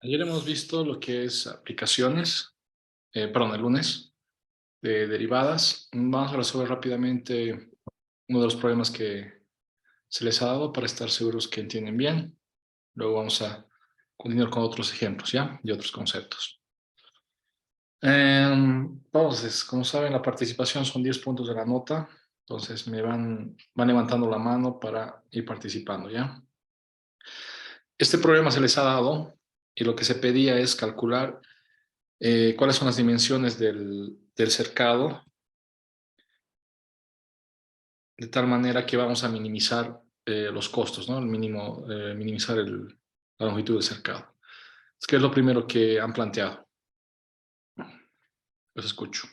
Ayer hemos visto lo que es aplicaciones, perdón, el lunes, de derivadas. Vamos a resolver rápidamente uno de los problemas que se les ha dado para estar seguros que entienden bien. Luego vamos a continuar con otros ejemplos, ¿ya? Y otros conceptos. Entonces, como saben, la participación son 10 puntos de la nota. Entonces, me van levantando la mano para ir participando, ¿ya? Este problema se les ha dado y lo que se pedía es calcular cuáles son las dimensiones del cercado, de tal manera que vamos a minimizar los costos, ¿no? El mínimo, minimizar la longitud del cercado. Es que es lo primero que han planteado. Los escucho.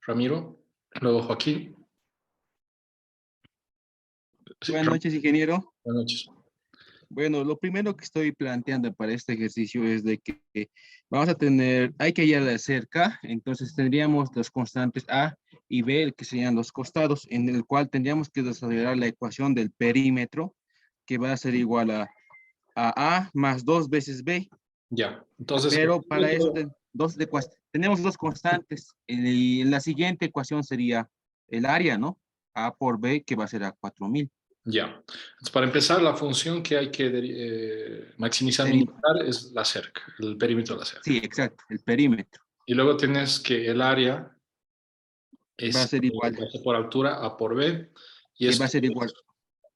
Ramiro, luego Joaquín. Sí, Buenas noches, ingeniero. buenas noches. Bueno, lo primero que estoy planteando para este ejercicio es de que vamos a hay que hallar la cerca, entonces tendríamos las constantes A y B, que serían los costados, en el cual tendríamos que desarrollar la ecuación del perímetro, que va a ser igual a más 2 veces B, Ya, entonces, pero para eso tenemos dos constantes. En la siguiente ecuación sería el área, ¿no? A por B, que va a ser a 4000. ya. Entonces, para empezar, la función que hay que maximizar, minimizar es la cerca, el perímetro de la cerca. Sí, exacto, el perímetro. Y luego tienes que el área Va a es ser igual, base por altura A por B y que va esto a ser igual es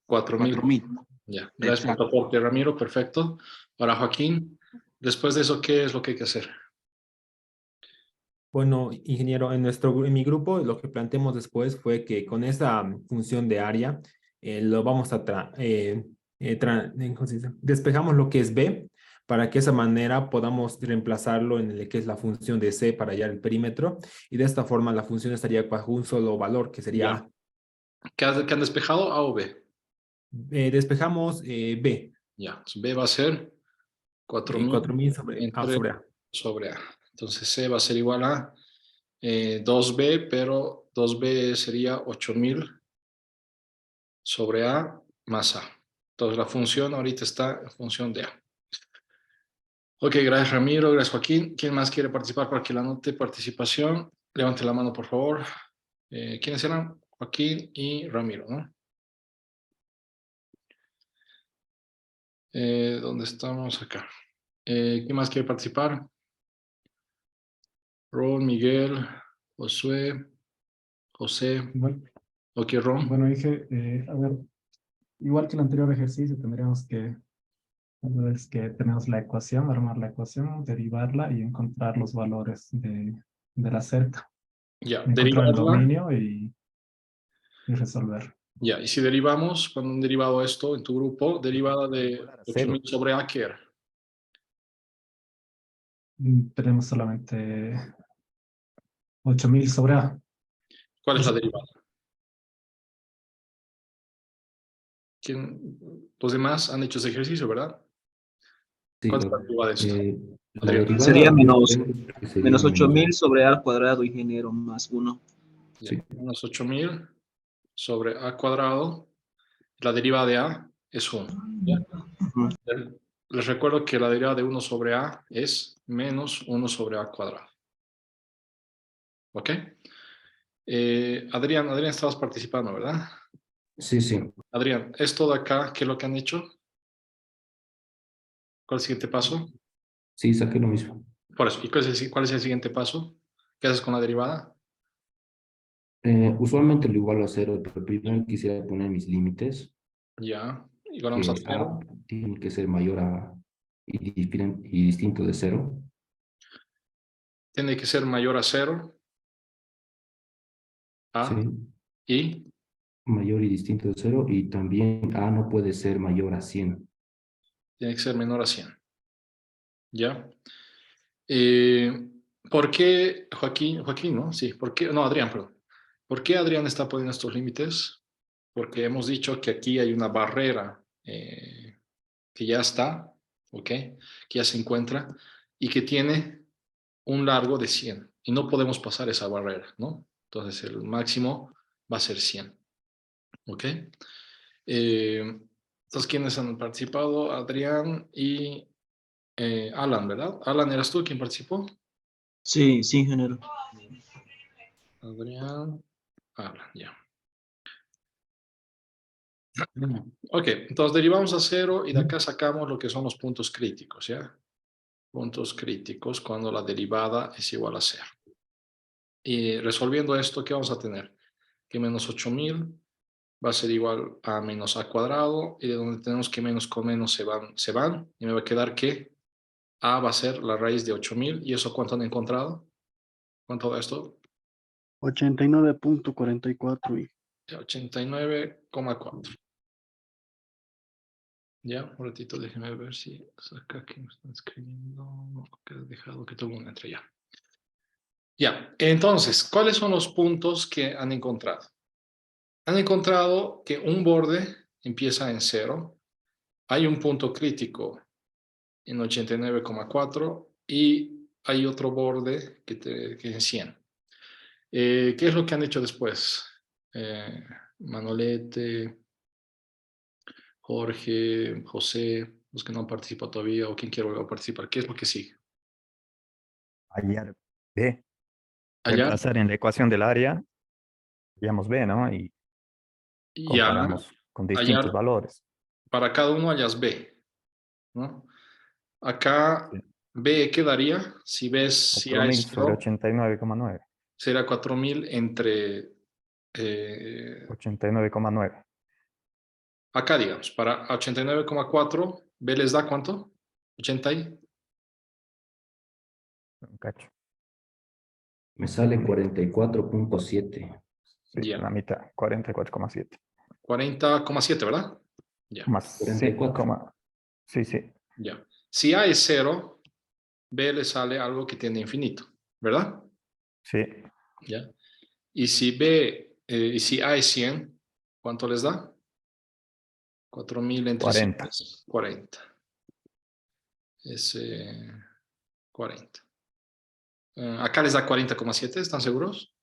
4000. 4000. Ya, gracias por tu Exacto. aporte, Ramiro, perfecto. Ahora, Joaquín, después de eso, ¿qué es lo que hay que hacer? Bueno, ingeniero, en mi grupo lo que planteamos después fue que con esa función de área lo vamos a ¿cómo se dice? Despejamos lo que es B para que de esa manera podamos reemplazarlo en el que es la función de C para hallar el perímetro y de esta forma la función estaría bajo un solo valor que sería Ya. A. ¿Qué han despejado? ¿A o B? Despejamos B, Ya, entonces B va a ser 4000 4000 sobre A entre sobre A. sobre A. Entonces C va a ser igual a 2B, pero 2B sería 8000 sobre A más A. Entonces la función ahorita está en función de A. Ok, gracias Ramiro, gracias Joaquín. ¿Quién más quiere participar para que la anote participación? Levante la mano, por favor. ¿Quiénes eran? Joaquín y Ramiro, ¿no? ¿Dónde estamos? Acá. ¿Quién más quiere participar? Ron, Miguel, Josué, José. Bueno, Ok, Ron. bueno, dije, a ver, igual que el anterior ejercicio, tendríamos que, una vez que tenemos la ecuación, armar la ecuación, derivarla y encontrar los valores de la cerca, Ya, encontrar el derivarla. dominio y resolver. Ya, y si derivamos, cuando han derivado esto en tu grupo, derivada de 8000 sobre A, ¿qué era? Tenemos solamente 8000 sobre A. ¿Cuál es la Es- derivada? Los demás han hecho ese ejercicio, ¿verdad? Sí, ¿Cuál es la derivada de esto? la Adrián. derivada Sería comprende que sería menos menos, 8000 sobre A al cuadrado, ingeniero, más 1. Ya, sí, menos 8000 sobre A cuadrado. La derivada de A es 1. ¿Ya? Les recuerdo que la derivada de 1 sobre A es menos 1 sobre A cuadrado. ¿Ok? Adrián, estabas participando, ¿verdad? sí, sí, Adrián, esto de acá, ¿qué es lo que han hecho? ¿Cuál es el siguiente paso? sí, saqué lo mismo. Por eso, ¿y cuál es el siguiente paso? ¿Qué haces con la derivada? Usualmente lo igualo a cero, pero primero quisiera poner mis límites, Ya, igualamos a que A 0. tiene que ser mayor a y distinto de cero. Tiene que ser mayor a 0, Sí, A, y mayor y distinto de cero, y también A no puede ser mayor a 100. tiene que ser menor a 100. ¿Ya? Eh, ¿Por qué Joaquín, ¿no? Sí, ¿por qué? No, Adrián, perdón. ¿Por qué Adrián está poniendo estos límites? Porque hemos dicho que aquí hay una barrera que ya está, ¿ok? Que ya se encuentra y que tiene un largo de 100 y no podemos pasar esa barrera, ¿no? Entonces el máximo va a ser 100, ¿ok? Entonces, ¿quiénes han participado? Adrián y Alan, ¿verdad? Alan, ¿eras tú quien participó? Sí, sí, ingeniero. Adrián, Alan, ya. Ok, entonces derivamos a 0 y de acá sacamos lo que son los puntos críticos, ¿ya? Puntos críticos cuando la derivada es igual a 0. Y resolviendo esto, ¿qué vamos a tener? Que menos 8000 va a ser igual a menos a cuadrado, y de donde tenemos que menos con menos se van, y me va a quedar que a va a ser la raíz de 8000, ¿y eso cuánto han encontrado? ¿Cuánto da esto? 89.44 y 89,4. Ya, un ratito, déjenme ver si acá que me están escribiendo, no, que he dejado que todo el mundo entre ya. Ya, entonces, ¿cuáles son los puntos que han encontrado? Han encontrado que un borde empieza en 0, hay un punto crítico en 89,4 y hay otro borde que es en 100. ¿Qué es lo que han hecho después? Manolete, Jorge, José, los que no han participado todavía o quien quiera volver a participar. ¿Qué es lo que sigue? Hallar B, Allá, reemplazar en la ecuación del área, hallamos B, ¿no? Y ya, comparamos con distintos hallar, valores. para cada uno hallas B, ¿no? Acá Sí. B quedaría, si ves, si A 4000 es sobre 0, 89,9. será 4000 entre, 89,9. acá digamos, para 89,4, B les da ¿cuánto? 80 y Un cacho. Me sale 44.7. Sí, ya, la mitad, 44,7. 40,7, ¿verdad? Ya, Más 5, 44. sí, sí, ya. Si A es 0, B le sale algo que tiene infinito, ¿verdad? sí. ¿Ya? Y si B, y si A es 100, ¿cuánto les da? 4000 entre 100 40. es 40. Es 40. Acá les da 40,7, ¿están seguros?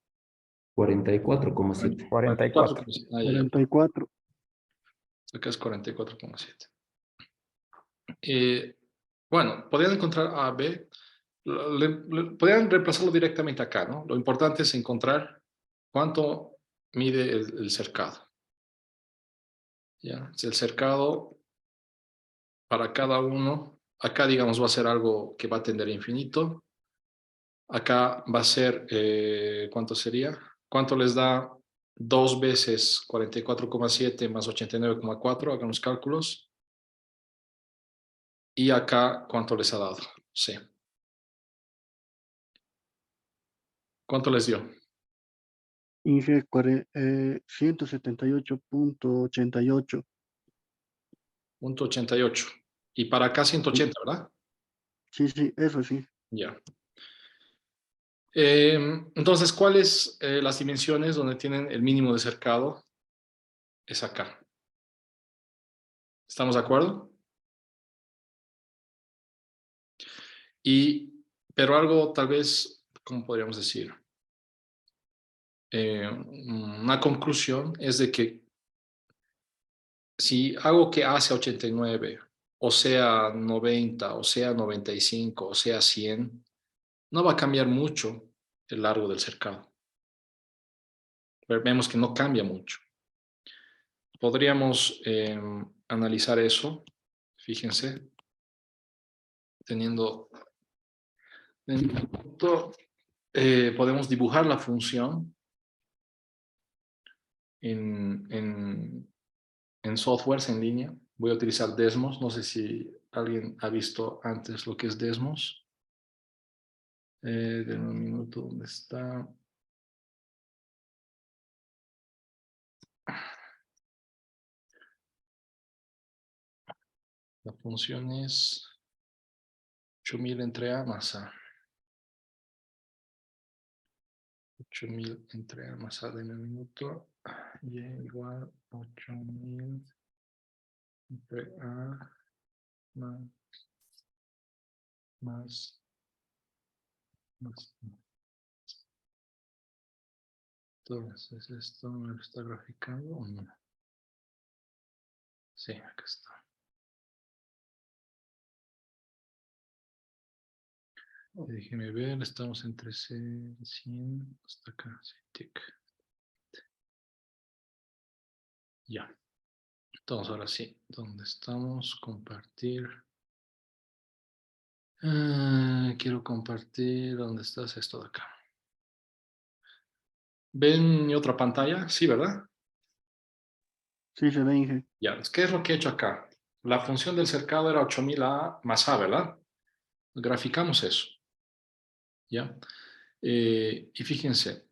44,7. 44. 44,7. Ah, ya, ya. 44. Acá es 44,7. Bueno, podrían encontrar A, B. Podrían reemplazarlo directamente acá, ¿no? Lo importante es encontrar cuánto mide el cercado. ¿Ya? Si el cercado para cada uno, acá digamos va a ser algo que va a tender a infinito. Acá va a ser, ¿cuánto sería? ¿Cuánto les da 2 veces 44,7 más 89,4? Hagan los cálculos. Y acá, ¿cuánto les ha dado? Sí. ¿Cuánto les dio? 178.88. Punto 88. Y para acá 180, ¿verdad? Sí, sí, eso sí. Ya. Entonces, ¿cuáles las dimensiones donde tienen el mínimo de cercado? Es acá. ¿Estamos de acuerdo? Pero algo tal vez, ¿cómo podríamos decir? Una conclusión es de que si hago que A sea 89, o sea 90, o sea 95, o sea 100, no va a cambiar mucho el largo del cercado. Vemos que no cambia mucho. Podríamos analizar eso, fíjense, teniendo en punto, podemos dibujar la función en softwares en línea. Voy a utilizar Desmos. No sé si alguien ha visto antes lo que es Desmos. Denme un minuto, ¿dónde está? La función es 8000 entre A más A. 8000 entre A más A, denme un minuto. Y igual 8000 entre A más. Entonces, ¿esto me lo está graficando o no? Sí, acá está. Déjeme ver, estamos entre 100 hasta acá. Sí, tic. Ya. Entonces, ahora sí. ¿Dónde estamos? Compartir. Quiero compartir. ¿Dónde estás? Esto de acá. ¿Ven mi otra pantalla? Sí, ¿verdad? Sí, se ve, Inge. Ya. ¿Qué es lo que he hecho acá? La función del cercado era 8000A más A, ¿verdad? Graficamos eso. ¿Ya? Y fíjense.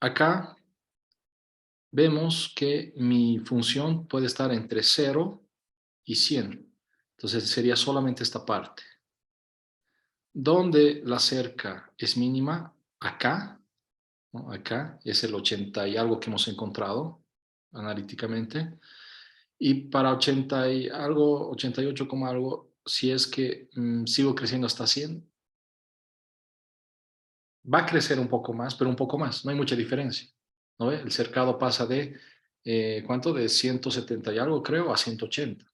Acá vemos que mi función puede estar entre 0 y 100. Entonces sería solamente esta parte. Donde la cerca es mínima, acá, ¿no? Acá es el 80 y algo que hemos encontrado analíticamente. Y para 80 y algo, 88 como algo, si es que sigo creciendo hasta 100, va a crecer un poco más, pero un poco más, no hay mucha diferencia. ¿No ve? El cercado pasa de, ¿cuánto? De 170 y algo creo a 180.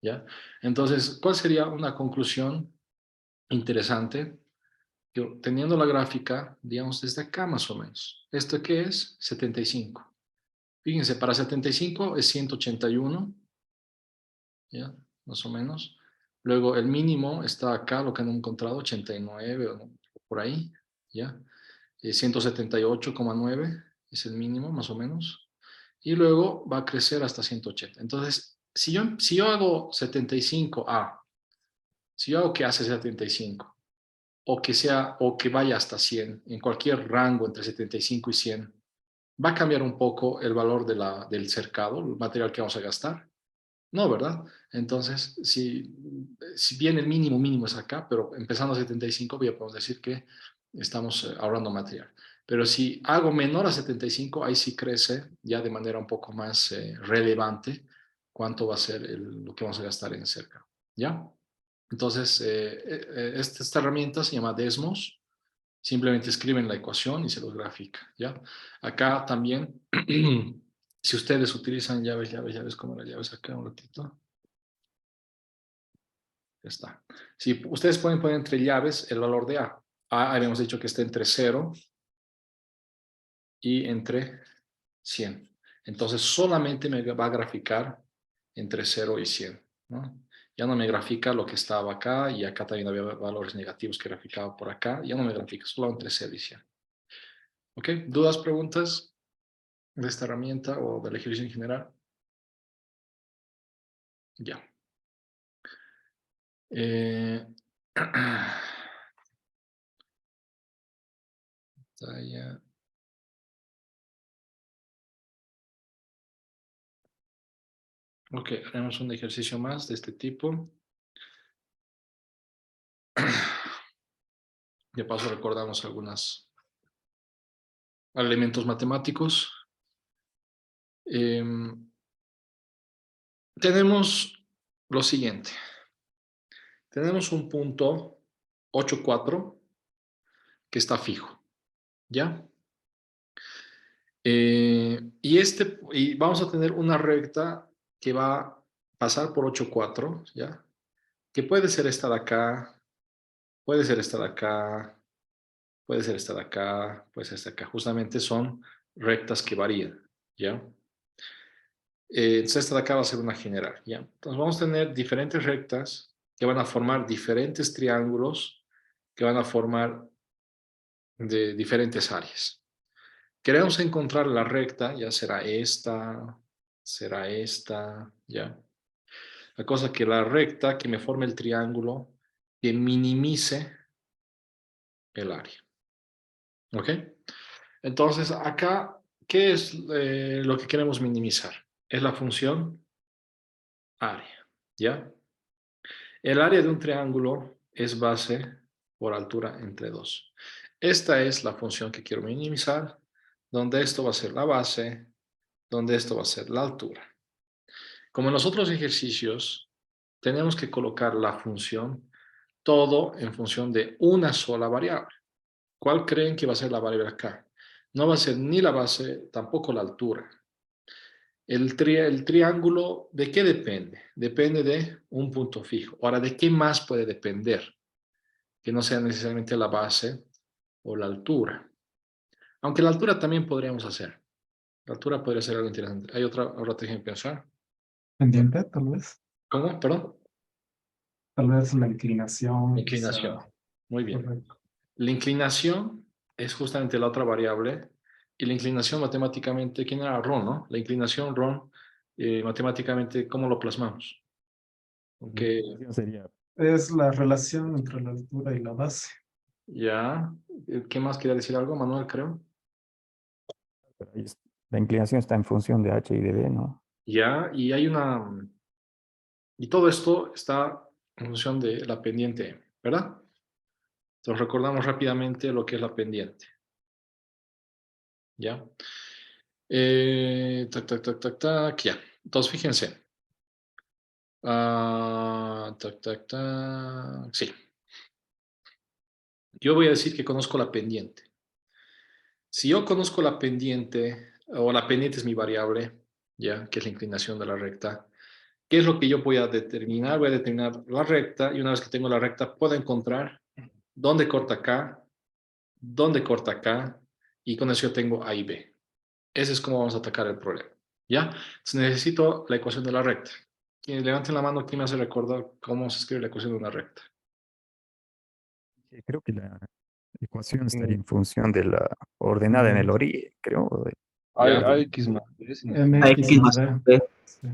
¿Ya? Entonces, ¿cuál sería una conclusión interesante? Yo, teniendo la gráfica, digamos, desde acá más o menos. ¿Esto qué es? 75. Fíjense, para 75 es 181, ¿ya? Más o menos. Luego el mínimo está acá, lo que han encontrado, 89 o por ahí, ¿ya? 178,9 es el mínimo, más o menos. Y luego va a crecer hasta 180. Entonces, si yo hago 75A, si yo hago que hace 75, o que vaya hasta 100, en cualquier rango entre 75 y 100, ¿va a cambiar un poco el valor del cercado, el material que vamos a gastar? No, ¿verdad? Entonces, si bien el mínimo mínimo es acá, pero empezando a 75, ya podemos decir que estamos ahorrando material. Pero si hago menor a 75, ahí sí crece ya de manera un poco más relevante cuánto va a ser lo que vamos a gastar en cerca. ¿Ya? Entonces, esta herramienta se llama Desmos. Simplemente escriben la ecuación y se los grafica, ¿ya? Acá también, si ustedes utilizan llaves, como las llaves acá un ratito. Ya está. Si ustedes pueden poner entre llaves el valor de A. A habíamos dicho que está entre 0 y entre 100. Entonces solamente me va a graficar entre 0 y 100, ¿no? Ya no me grafica lo que estaba acá y acá también había valores negativos que graficaba por acá. Ya no me grafica, solo entre 0 y 100. ¿Ok? ¿Dudas, preguntas de esta herramienta o del ejercicio en general? Ya. Ya. Ok, haremos un ejercicio más de este tipo. De paso recordamos algunos elementos matemáticos. Tenemos lo siguiente. Tenemos un punto 8,4 que está fijo, ¿ya? Y vamos a tener una recta que va a pasar por 8,4, ¿ya? Que puede ser esta de acá, puede ser esta de acá, puede ser esta de acá, puede ser esta de acá. Justamente son rectas que varían, ¿ya? Entonces esta de acá va a ser una general, ¿ya? Entonces vamos a tener diferentes rectas que van a formar diferentes triángulos que van a formar de diferentes áreas. Queremos encontrar la recta, ya será esta, ¿ya? La cosa que la recta que me forme el triángulo que minimice el área. ¿Ok? Entonces, acá, ¿qué es lo que queremos minimizar? Es la función área, ¿ya? El área de un triángulo es base por altura entre 2. Esta es la función que quiero minimizar, donde esto va a ser la base, donde esto va a ser la altura. Como en los otros ejercicios, tenemos que colocar la función todo en función de una sola variable. ¿Cuál creen que va a ser la variable acá? No va a ser ni la base, tampoco la altura. El triángulo, ¿de qué depende? Depende de un punto fijo. Ahora, ¿de qué más puede depender? que no sea necesariamente la base o la altura. Aunque la altura también podríamos hacer. La altura podría ser algo interesante. ¿Hay otra estrategia en pensar? Pendiente, tal vez. ¿Cómo? Perdón. Tal vez la inclinación. Inclinación. Quizá. Muy bien. Correcto. La inclinación es justamente la otra variable. Y la inclinación matemáticamente, ¿quién era Ron, no? La inclinación, Ron, matemáticamente, ¿cómo lo plasmamos? Aunque Sería, Es la relación entre la altura y la base. ya, ¿qué más quería decir algo, Manuel, creo? la inclinación está en función de H y de B, ¿no? Ya, y hay una... Y todo esto está en función de la pendiente M, ¿verdad? Entonces recordamos rápidamente lo que es la pendiente. ¿Ya? Tac, tac, tac, tac, tac, ya. Entonces fíjense. Tac, tac, tac. Sí. Yo voy a decir que conozco la pendiente. Si yo conozco la pendiente, o la pendiente es mi variable, ¿ya? Que es la inclinación de la recta. ¿Qué es lo que yo voy a determinar? Voy a determinar la recta y una vez que tengo la recta puedo encontrar dónde corta acá, dónde corta acá y con eso yo tengo A y B. Ese es cómo vamos a atacar el problema. ¿Ya? Entonces necesito la ecuación de la recta. Quien levanten la mano, ¿quién me hace recordar cómo se escribe la ecuación de una recta? Sí, creo que la ecuación estaría en función de la ordenada en el Pendiente. origen, creo. Ya, AX más B, si no estoy mal. MX AX más más B. B. Sí.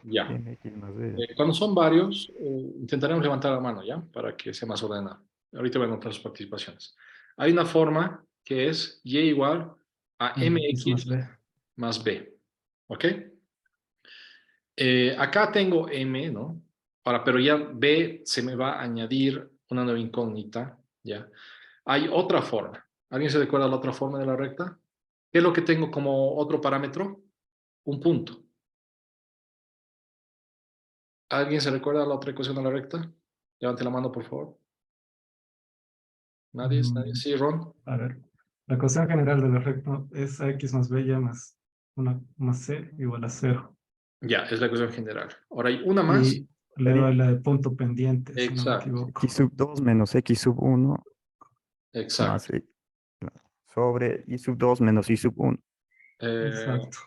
ya. MX más B. Cuando son varios, intentaremos levantar la mano, ¿ya? Para que sea más ordenado. Ahorita voy a anotar sus participaciones. Hay una forma que es Y igual a MX más MX B. más B. ¿Ok? Acá tengo M, ¿no? Ahora, pero ya B se me va a añadir una nueva incógnita, ¿ya? Hay otra forma. ¿Alguien se recuerda la otra forma de la recta? ¿Qué es lo que tengo como otro parámetro? Un punto. ¿Alguien se recuerda la otra ecuación de la recta? Levante la mano, por favor. ¿Nadie? ¿Nadie? Sí, Ron. A ver, la ecuación general del recto es AX más B ya más, más C igual a 0. Ya, es la ecuación general. Ahora hay una más. Y le doy la de punto pendiente, si no me Exacto, equivoco. X sub 2 menos X sub 1 más exacto. sobre Y sub 2 menos Y sub 1 Exacto.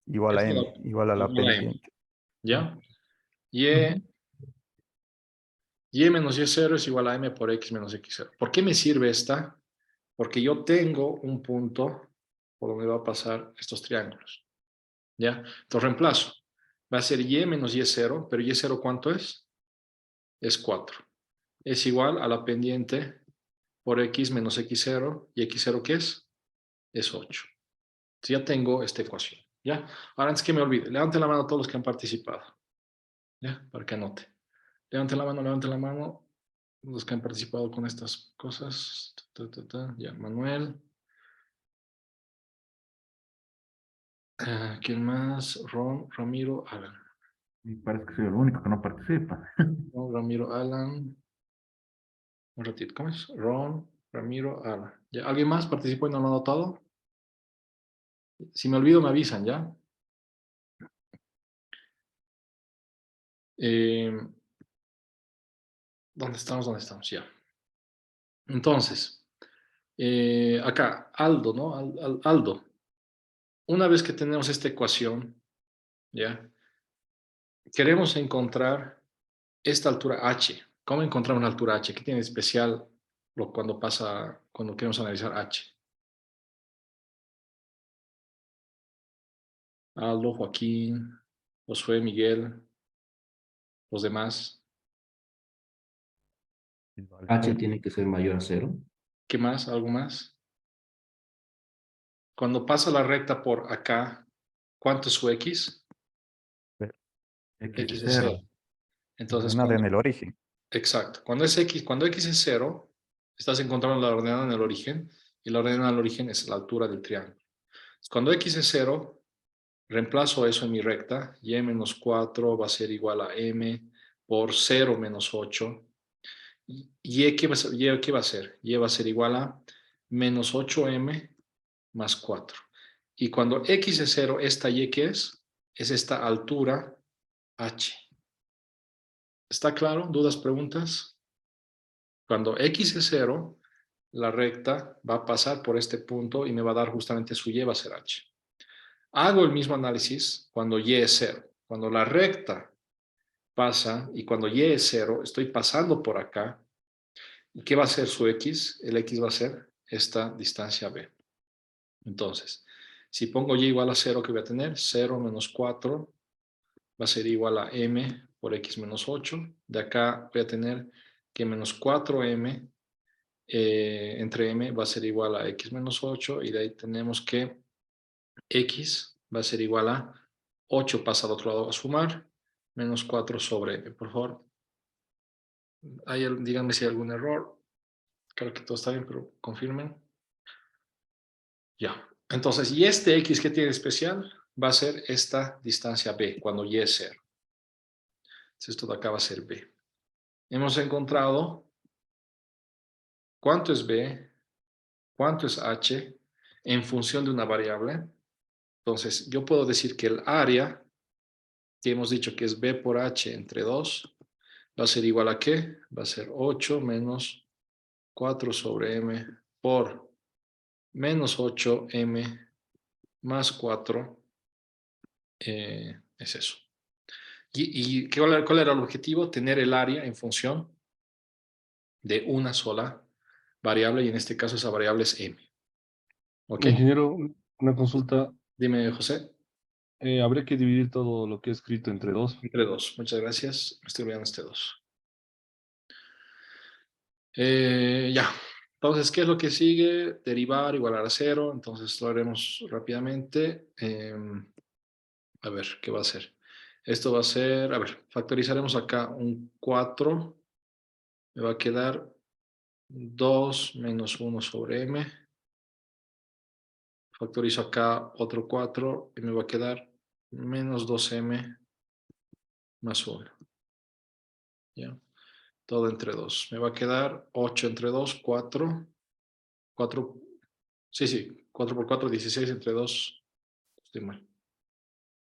igual a Esta M, igual a la igual a M, pendiente. ¿ya? Y, Ujú. y menos Y0 es igual a M por X menos X0. ¿Por qué me sirve esta? Porque yo tengo un punto por donde va a pasar estos triángulos, ¿ya? Entonces reemplazo. Va a ser Y menos Y0, pero Y0 ¿cuánto es? Es 4. Es igual a la pendiente por X menos X0. ¿Y X0 qué es? Es 8. Entonces ya tengo esta ecuación, ¿ya? Ahora antes que me olvide, levanten la mano todos los que han participado, ¿ya? Para que anote. Levanten la mano los que han participado con estas cosas. Ya, Manuel. ¿Quién más? Ron, Ramiro, Alan. Y parece que soy el único que no participa. Ron, Ramiro, Alan. Un ratito, ¿cómo es? Ron, Ramiro, Alan. ¿Ya? ¿Alguien más participó y no lo ha anotado? Si me olvido, me avisan, ¿ya? ¿Dónde estamos? ¿Dónde estamos? Ya. Entonces, acá, Aldo, ¿no? Aldo. Una vez que tenemos esta ecuación, ¿ya? Queremos encontrar esta altura h. ¿Cómo encontramos la altura h? ¿Qué tiene de especial cuando queremos analizar h? Aldo, Joaquín, Josué, Miguel, los demás. H tiene que ser mayor a 0. ¿Qué más? ¿Algo más? Cuando pasa la recta por acá, ¿cuánto es su x? X X es es 0. 0. Entonces, Ordenada en el origen. exacto. Cuando x es 0, estás encontrando la ordenada en el origen, y la ordenada en el origen es la altura del triángulo. Cuando x es 0, reemplazo eso en mi recta, y menos 4 va a ser igual a m por 0 menos 8. ¿Y qué va a ser? Y va a ser igual a menos 8m más 4. Y cuando x es 0, esta y ¿qué es? Es esta altura h. ¿Está claro? ¿Dudas, preguntas? Cuando X es 0, la recta va a pasar por este punto y me va a dar justamente su Y va a ser H. Hago el mismo análisis cuando Y es 0. Cuando la recta pasa y cuando Y es 0, estoy pasando por acá. ¿Y qué va a ser su X? El X va a ser esta distancia B. Entonces, si pongo Y igual a 0, ¿qué voy a tener? 0 menos 4 va a ser igual a M por X menos 8. De acá voy a tener que menos 4M entre M va a ser igual a X menos 8. Y de ahí tenemos que X va a ser igual a 8 pasa al otro lado a sumar, menos 4 sobre M. Por favor, díganme si hay algún error. Creo que todo está bien, pero confirmen. Ya. Entonces, y este X que tiene especial va a ser esta distancia B, cuando Y es 0. Entonces, esto de acá va a ser B. Hemos encontrado cuánto es B, cuánto es H, en función de una variable. Entonces, yo puedo decir que el área, que hemos dicho que es B por H entre 2, va a ser igual a ¿qué? Va a ser 8 menos 4 sobre M por menos 8M más 4. Es eso. ¿Y cuál era el objetivo? Tener el área en función de una sola variable, y en este caso esa variable es M. ¿Ok? Ingeniero, una consulta. Dime, José. Habría que dividir todo lo que he escrito entre 2. Entre 2. Muchas gracias. Me estoy olvidando este 2. Ya. Entonces, ¿qué es lo que sigue? Derivar, igualar a 0. Entonces, lo haremos rápidamente. A ver, ¿qué va a ser? Esto va a ser, a ver, factorizaremos acá un 4. Me va a quedar 2 menos 1 sobre M. Factorizo acá otro 4 y me va a quedar menos 2M más 1. ¿Ya? Todo entre 2. Me va a quedar 8 entre 2, 4. 4, sí, 4 por 4, 16 entre 2. Estoy mal.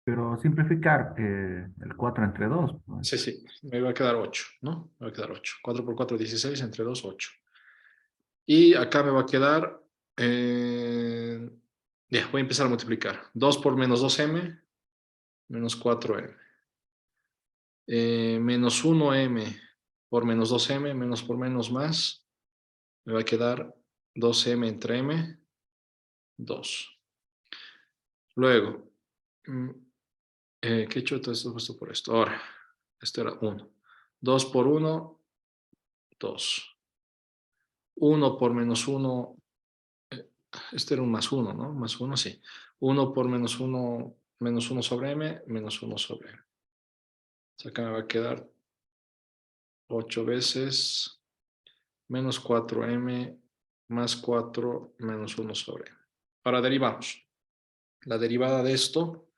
Pero simplificar el 4 entre 2. Pues. Sí, me va a quedar 8, ¿no? Me va a quedar 8. 4 por 4, 16 entre 2, 8. Y acá me va a quedar, ya, voy a empezar a multiplicar. 2 por menos 2M, menos 4M. Menos 1M por menos 2M, menos por menos más. Me va a quedar 2M entre M, 2. Luego, ¿qué he hecho? Entonces, puesto por esto. Ahora, esto era 1. 2 por 1, 2. 1 por menos 1, este era un más 1, ¿no? Más 1, sí. 1 por menos 1 sobre M, menos 1 sobre M. Entonces acá me va a quedar 8 veces menos 4M más 4 menos 1 sobre M. Ahora derivamos. La derivada de esto,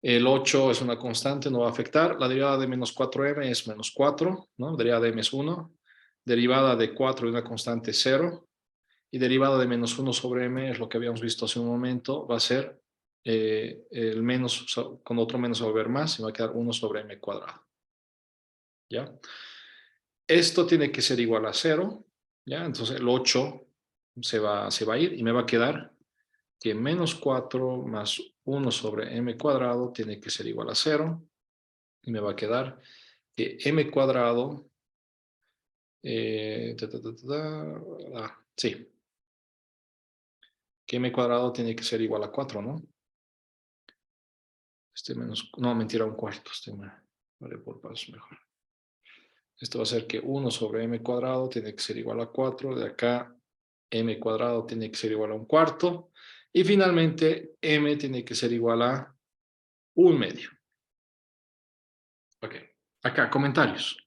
el 8 es una constante, no va a afectar. La derivada de menos 4M es menos 4, ¿no? Derivada de M es 1. Derivada de 4 de una constante es 0. Y derivada de menos 1 sobre M es lo que habíamos visto hace un momento. Va a ser el menos, con otro menos va a haber más y va a quedar 1 sobre M cuadrado. ¿Ya? Esto tiene que ser igual a 0. ¿Ya? Entonces el 8 se va a ir y me va a quedar que menos 4 más 1 sobre M cuadrado tiene que ser igual a 0. Y me va a quedar que M cuadrado, sí, que M cuadrado tiene que ser igual a 4, ¿no? No, mentira, un cuarto. Vale, por pasos mejor. Esto va a ser que 1 sobre M cuadrado tiene que ser igual a 4. De acá, M cuadrado tiene que ser igual a un cuarto. Y finalmente, M tiene que ser igual a 1/2. Ok. Acá, comentarios.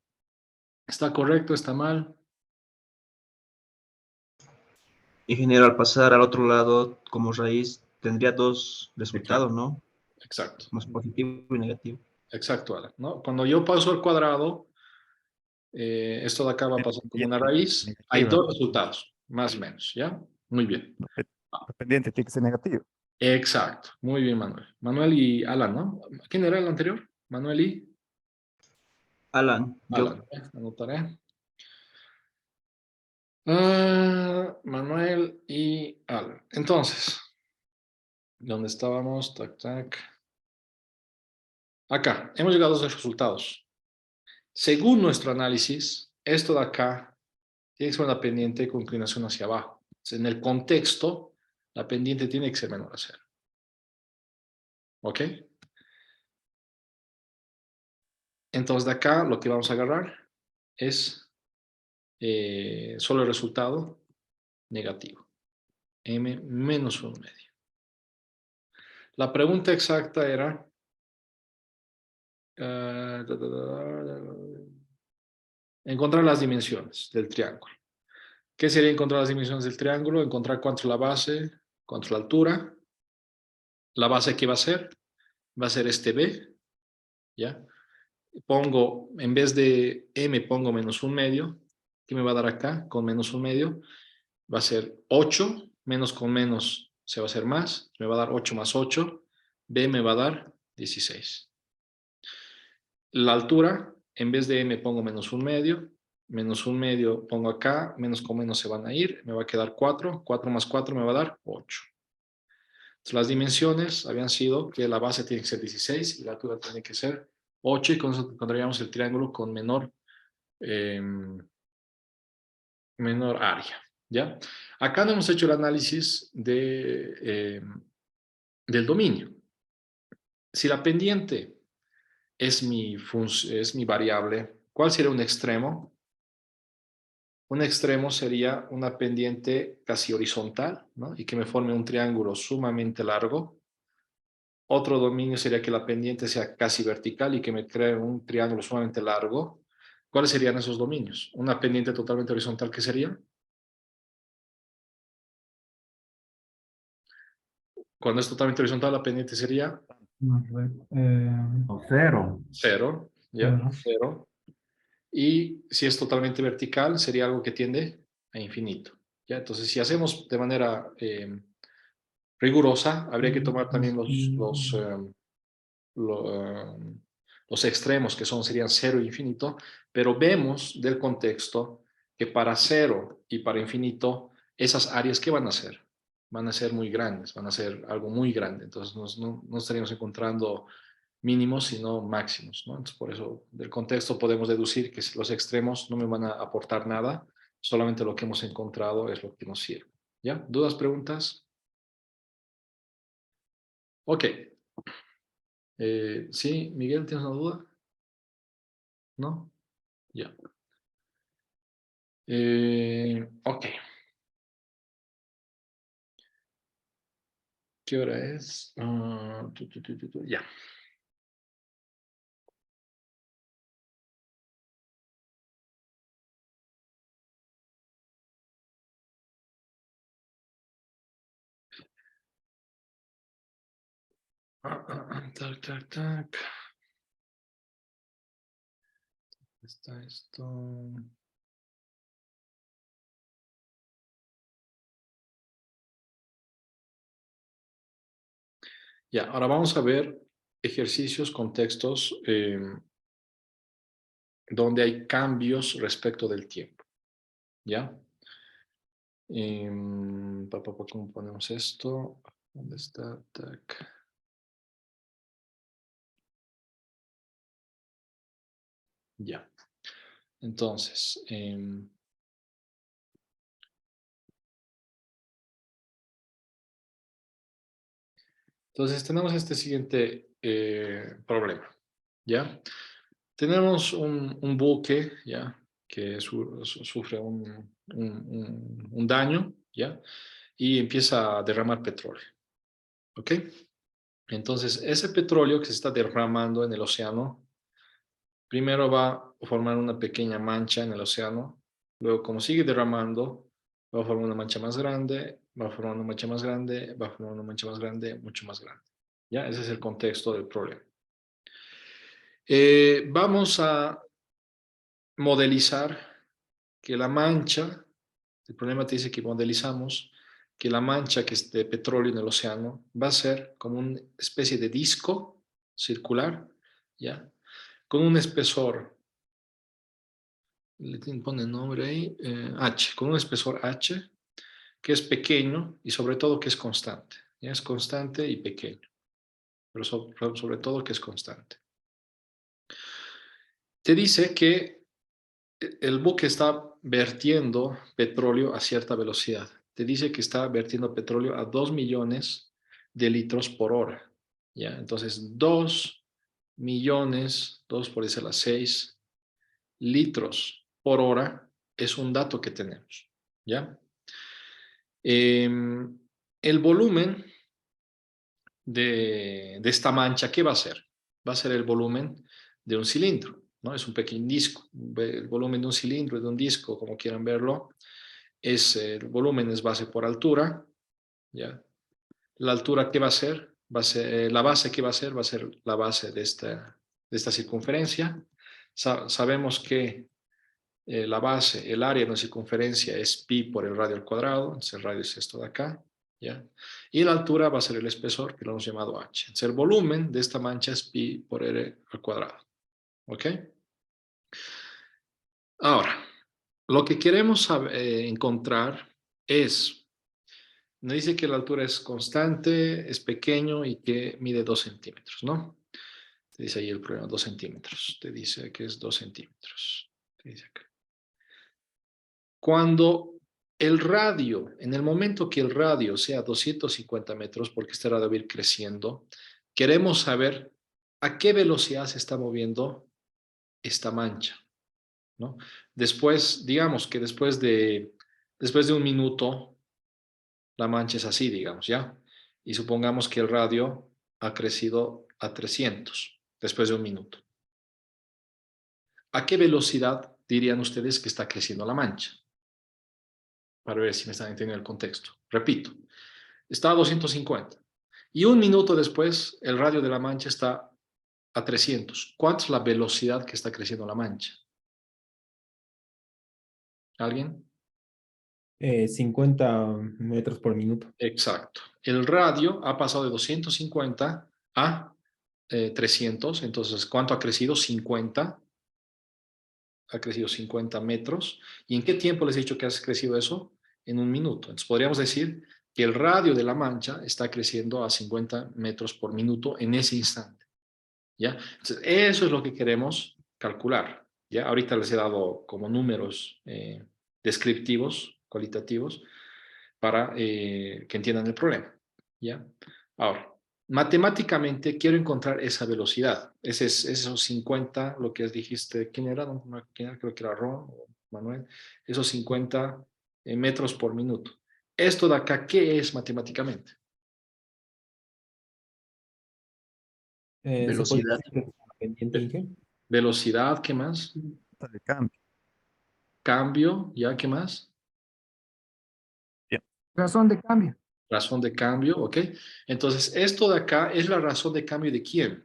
¿Está correcto? ¿Está mal? Ingeniero, al pasar al otro lado como raíz, tendría dos resultados, ¿no? Exacto. Más positivo y negativo. Exacto, Alan, ¿no? Cuando yo paso al cuadrado, esto de acá va a pasar como una raíz. Hay Negativa. dos resultados, más o menos, ¿ya? Muy bien. La pendiente tiene que ser negativa. Exacto. Muy bien, Manuel. Manuel y Alan, ¿no? ¿Quién era el anterior? Manuel y Alan, yo. Alan. Anotaré. Manuel y Al. Entonces, ¿dónde estábamos? Tac, tac. Acá, hemos llegado a los resultados. Según nuestro análisis, esto de acá tiene que ser una pendiente con inclinación hacia abajo. En el contexto, la pendiente tiene que ser menor a 0. ¿Ok? Entonces, de acá lo que vamos a agarrar es solo el resultado negativo. M menos 1/2. La pregunta exacta era... encontrar las dimensiones del triángulo. ¿Qué sería encontrar las dimensiones del triángulo? Encontrar cuánto es la base, cuánto es la altura. La base, ¿qué va a ser? Va a ser este B, ¿ya? Pongo, en vez de M, pongo menos 1/2. ¿Qué me va a dar acá? Con menos 1/2 va a ser 8, menos con menos se va a hacer más, me va a dar 8 más 8, B me va a dar 16. La altura, en vez de M pongo menos 1/2, menos 1/2 pongo acá, menos con menos se van a ir, me va a quedar 4, 4 más 4 me va a dar 8. Entonces, las dimensiones habían sido que la base tiene que ser 16 y la altura tiene que ser 8, y con eso encontraríamos el triángulo con menor área, ¿ya? Acá no hemos hecho el análisis del dominio. Si la pendiente es mi variable, ¿cuál sería un extremo? Un extremo sería una pendiente casi horizontal, ¿no? Y que me forme un triángulo sumamente largo. Otro dominio sería que la pendiente sea casi vertical y que me cree un triángulo sumamente largo. ¿Cuáles serían esos dominios? Una pendiente totalmente horizontal, ¿qué sería? Cuando es totalmente horizontal, la pendiente sería O 0. 0, ¿ya? 0. Y si es totalmente vertical, sería algo que tiende a infinito, ¿ya? Entonces, si hacemos de manera rigurosa, habría que tomar también los extremos, que serían 0 e infinito, pero vemos del contexto que para 0 y para infinito, esas áreas, ¿qué van a ser? Van a ser muy grandes, van a ser algo muy grande. Entonces, no estaríamos encontrando mínimos, sino máximos, ¿no? Entonces, por eso, del contexto podemos deducir que los extremos no me van a aportar nada, solamente lo que hemos encontrado es lo que nos sirve. ¿Ya? ¿Dudas, preguntas? Ok. ¿Sí, Miguel, tienes una duda? ¿No? Ya. Ok. ¿Qué hora es? Ya. Tac, tac, tac. Está esto. Ya, ahora vamos a ver ejercicios, contextos donde hay cambios respecto del tiempo. ¿Ya? ¿Cómo ponemos esto? ¿Dónde está? Tac. Ya. Entonces, tenemos este siguiente problema. ¿Ya? Tenemos un buque, ¿ya? Que sufre un daño, ¿ya? Y empieza a derramar petróleo. ¿Ok? Entonces, ese petróleo que se está derramando en el océano, primero va a formar una pequeña mancha en el océano, luego como sigue derramando, va a formar una mancha más grande, va a formar una mancha más grande, va a formar una mancha más grande, mucho más grande. ¿Ya? Ese es el contexto del problema. Vamos a modelizar que la mancha, el problema te dice que modelizamos que la mancha que es de petróleo en el océano va a ser como una especie de disco circular, ¿ya? Con un espesor le pone nombre ahí, H, con un espesor H, que es pequeño y sobre todo que es constante. ¿Ya? Es constante y pequeño, pero sobre todo que es constante. Te dice que el buque está vertiendo petróleo a cierta velocidad. Te dice que está vertiendo petróleo a 2 millones de litros por hora. ¿Ya? Entonces, 2 millones, 2 por 10 a la 6 litros por hora es un dato que tenemos. ¿Ya? El volumen de esta mancha, ¿qué va a ser? Va a ser el volumen de un cilindro, ¿no? Es un pequeño disco. El volumen de un cilindro, de un disco, como quieran verlo, el volumen es base por altura, ¿ya? La altura, ¿qué va a ser? La base, ¿qué va a ser? Va a ser la base de esta circunferencia. Sabemos que la base, el área de una circunferencia es pi por el radio al cuadrado, entonces el radio es esto de acá, ¿ya? Y la altura va a ser el espesor, que lo hemos llamado h. Entonces el volumen de esta mancha es pi por r al cuadrado, ¿ok? Ahora, lo que queremos encontrar es, nos dice que la altura es constante, es pequeño y que mide 2 centímetros, ¿no? Te dice ahí el problema, 2 centímetros. Te dice que es 2 centímetros. Te dice acá. Cuando el radio, en el momento que el radio sea 250 metros, porque este radio va a ir creciendo, queremos saber a qué velocidad se está moviendo esta mancha, ¿no? Después, digamos que después de un minuto, la mancha es así, digamos, ¿ya? Y supongamos que el radio ha crecido a 300 después de un minuto. ¿A qué velocidad dirían ustedes que está creciendo la mancha? Para ver si me están entendiendo el contexto. Repito, está a 250. Y un minuto después, el radio de la mancha está a 300. ¿Cuánto es la velocidad que está creciendo la mancha? ¿Alguien? 50 metros por minuto. Exacto. El radio ha pasado de 250 a 300. Entonces, ¿cuánto ha crecido? 50. Ha crecido 50 metros. ¿Y en qué tiempo les he dicho que ha crecido eso? En un minuto. Entonces, podríamos decir que el radio de la mancha está creciendo a 50 metros por minuto en ese instante. ¿Ya? Entonces, eso es lo que queremos calcular. ¿Ya? Ahorita les he dado como números descriptivos, cualitativos, para que entiendan el problema. ¿Ya? Ahora, matemáticamente quiero encontrar esa velocidad. Esos 50, lo que dijiste, ¿quién era? ¿Quién era? Creo que era Ron o Manuel. Esos 50 metros por minuto. Esto de acá, ¿qué es matemáticamente? Velocidad. Velocidad, ¿qué más? De cambio. Cambio, ¿ya? ¿Qué más? Bien. Razón de cambio. Razón de cambio, ¿ok? Entonces, esto de acá es la razón de cambio de quién?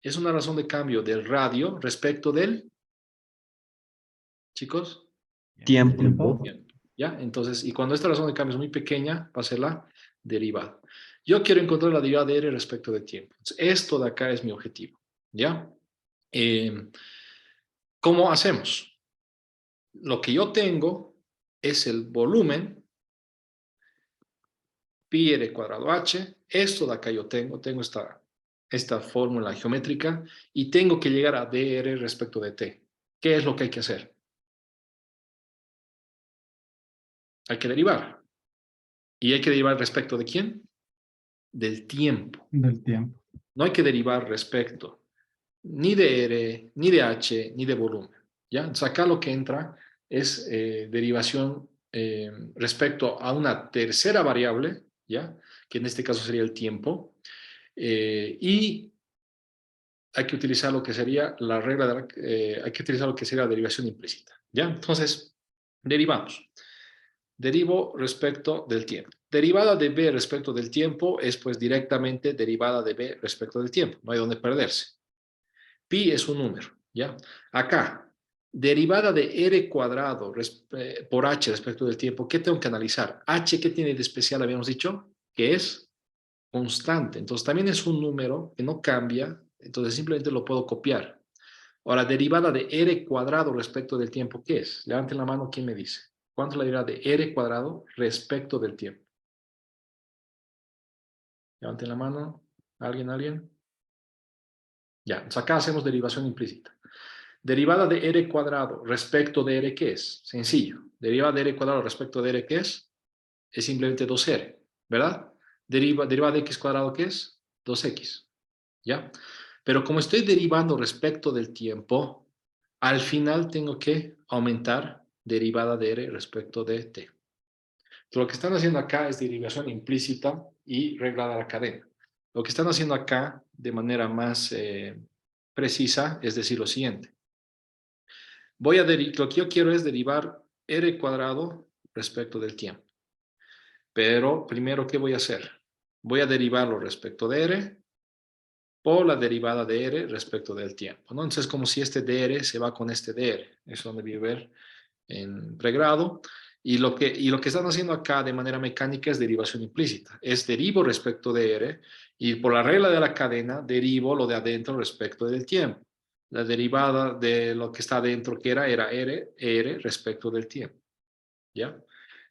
Es una razón de cambio del radio respecto del, chicos, Tiempo. ¿ya? Entonces, y cuando esta razón de cambio es muy pequeña, va a ser la derivada. Yo quiero encontrar la derivada de R respecto de tiempo. Entonces, esto de acá es mi objetivo, ¿ya? ¿Cómo hacemos? Lo que yo tengo es el volumen pi r cuadrado h. Esto de acá yo tengo esta fórmula geométrica y tengo que llegar a dr respecto de t. ¿Qué es lo que hay que hacer? Hay que derivar. ¿Y hay que derivar respecto de quién? Del tiempo. Del tiempo. No hay que derivar respecto ni de R, ni de H, ni de volumen. ¿Ya? Entonces acá lo que entra es derivación respecto a una tercera variable, ¿ya? Que en este caso sería el tiempo. Y hay que utilizar lo que sería la regla hay que utilizar lo que sería la derivación implícita. ¿Ya? Entonces, derivamos. Derivo respecto del tiempo. Derivada de b respecto del tiempo es pues directamente derivada de b respecto del tiempo. No hay donde perderse. Pi es un número, ¿ya? Acá, derivada de r cuadrado por h respecto del tiempo, ¿qué tengo que analizar? H, ¿qué tiene de especial? Habíamos dicho que es constante. Entonces también es un número que no cambia, entonces simplemente lo puedo copiar. Ahora, derivada de r cuadrado respecto del tiempo, ¿qué es? Levanten la mano, ¿quién me dice? ¿Cuánto es la derivada de r cuadrado respecto del tiempo? Levanten la mano. ¿Alguien? Ya, entonces acá hacemos derivación implícita. Derivada de r cuadrado respecto de r, ¿qué es? Sencillo. Derivada de r cuadrado respecto de r, ¿qué es? Es simplemente 2r, ¿verdad? Derivada de x cuadrado, ¿qué es? 2x, ¿ya? Pero como estoy derivando respecto del tiempo, al final tengo que aumentar derivada de r respecto de t. Entonces, lo que están haciendo acá es derivación implícita y regla de la cadena. Lo que están haciendo acá de manera más precisa es decir lo siguiente. Lo que yo quiero es derivar r cuadrado respecto del tiempo. Pero primero, ¿qué voy a hacer? Voy a derivarlo respecto de r por la derivada de r respecto del tiempo, ¿no? Entonces, como si este dr se va con este dr. Eso lo debí ver en pregrado. Y lo que están haciendo acá de manera mecánica es derivación implícita. Es derivo respecto de r y por la regla de la cadena derivo lo de adentro respecto del tiempo. La derivada de lo que está adentro que era r respecto del tiempo. ¿Ya?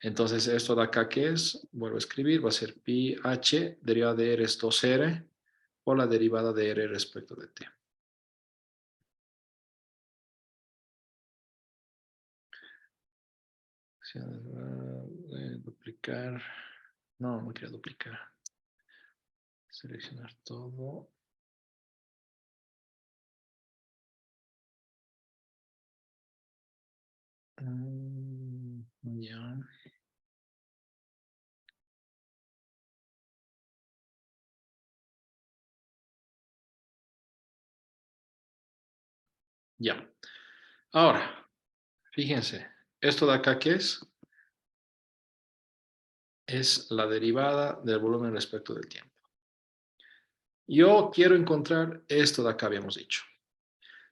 Entonces, esto de acá, ¿qué es? Vuelvo a escribir, va a ser pi h, derivada de r es 2r, por la derivada de r respecto de t. Duplicar. No quiero duplicar. Seleccionar todo. Ya. Ya. Ahora, fíjense, esto de acá, ¿qué es? Es la derivada del volumen respecto del tiempo. Yo quiero encontrar esto de acá, habíamos dicho.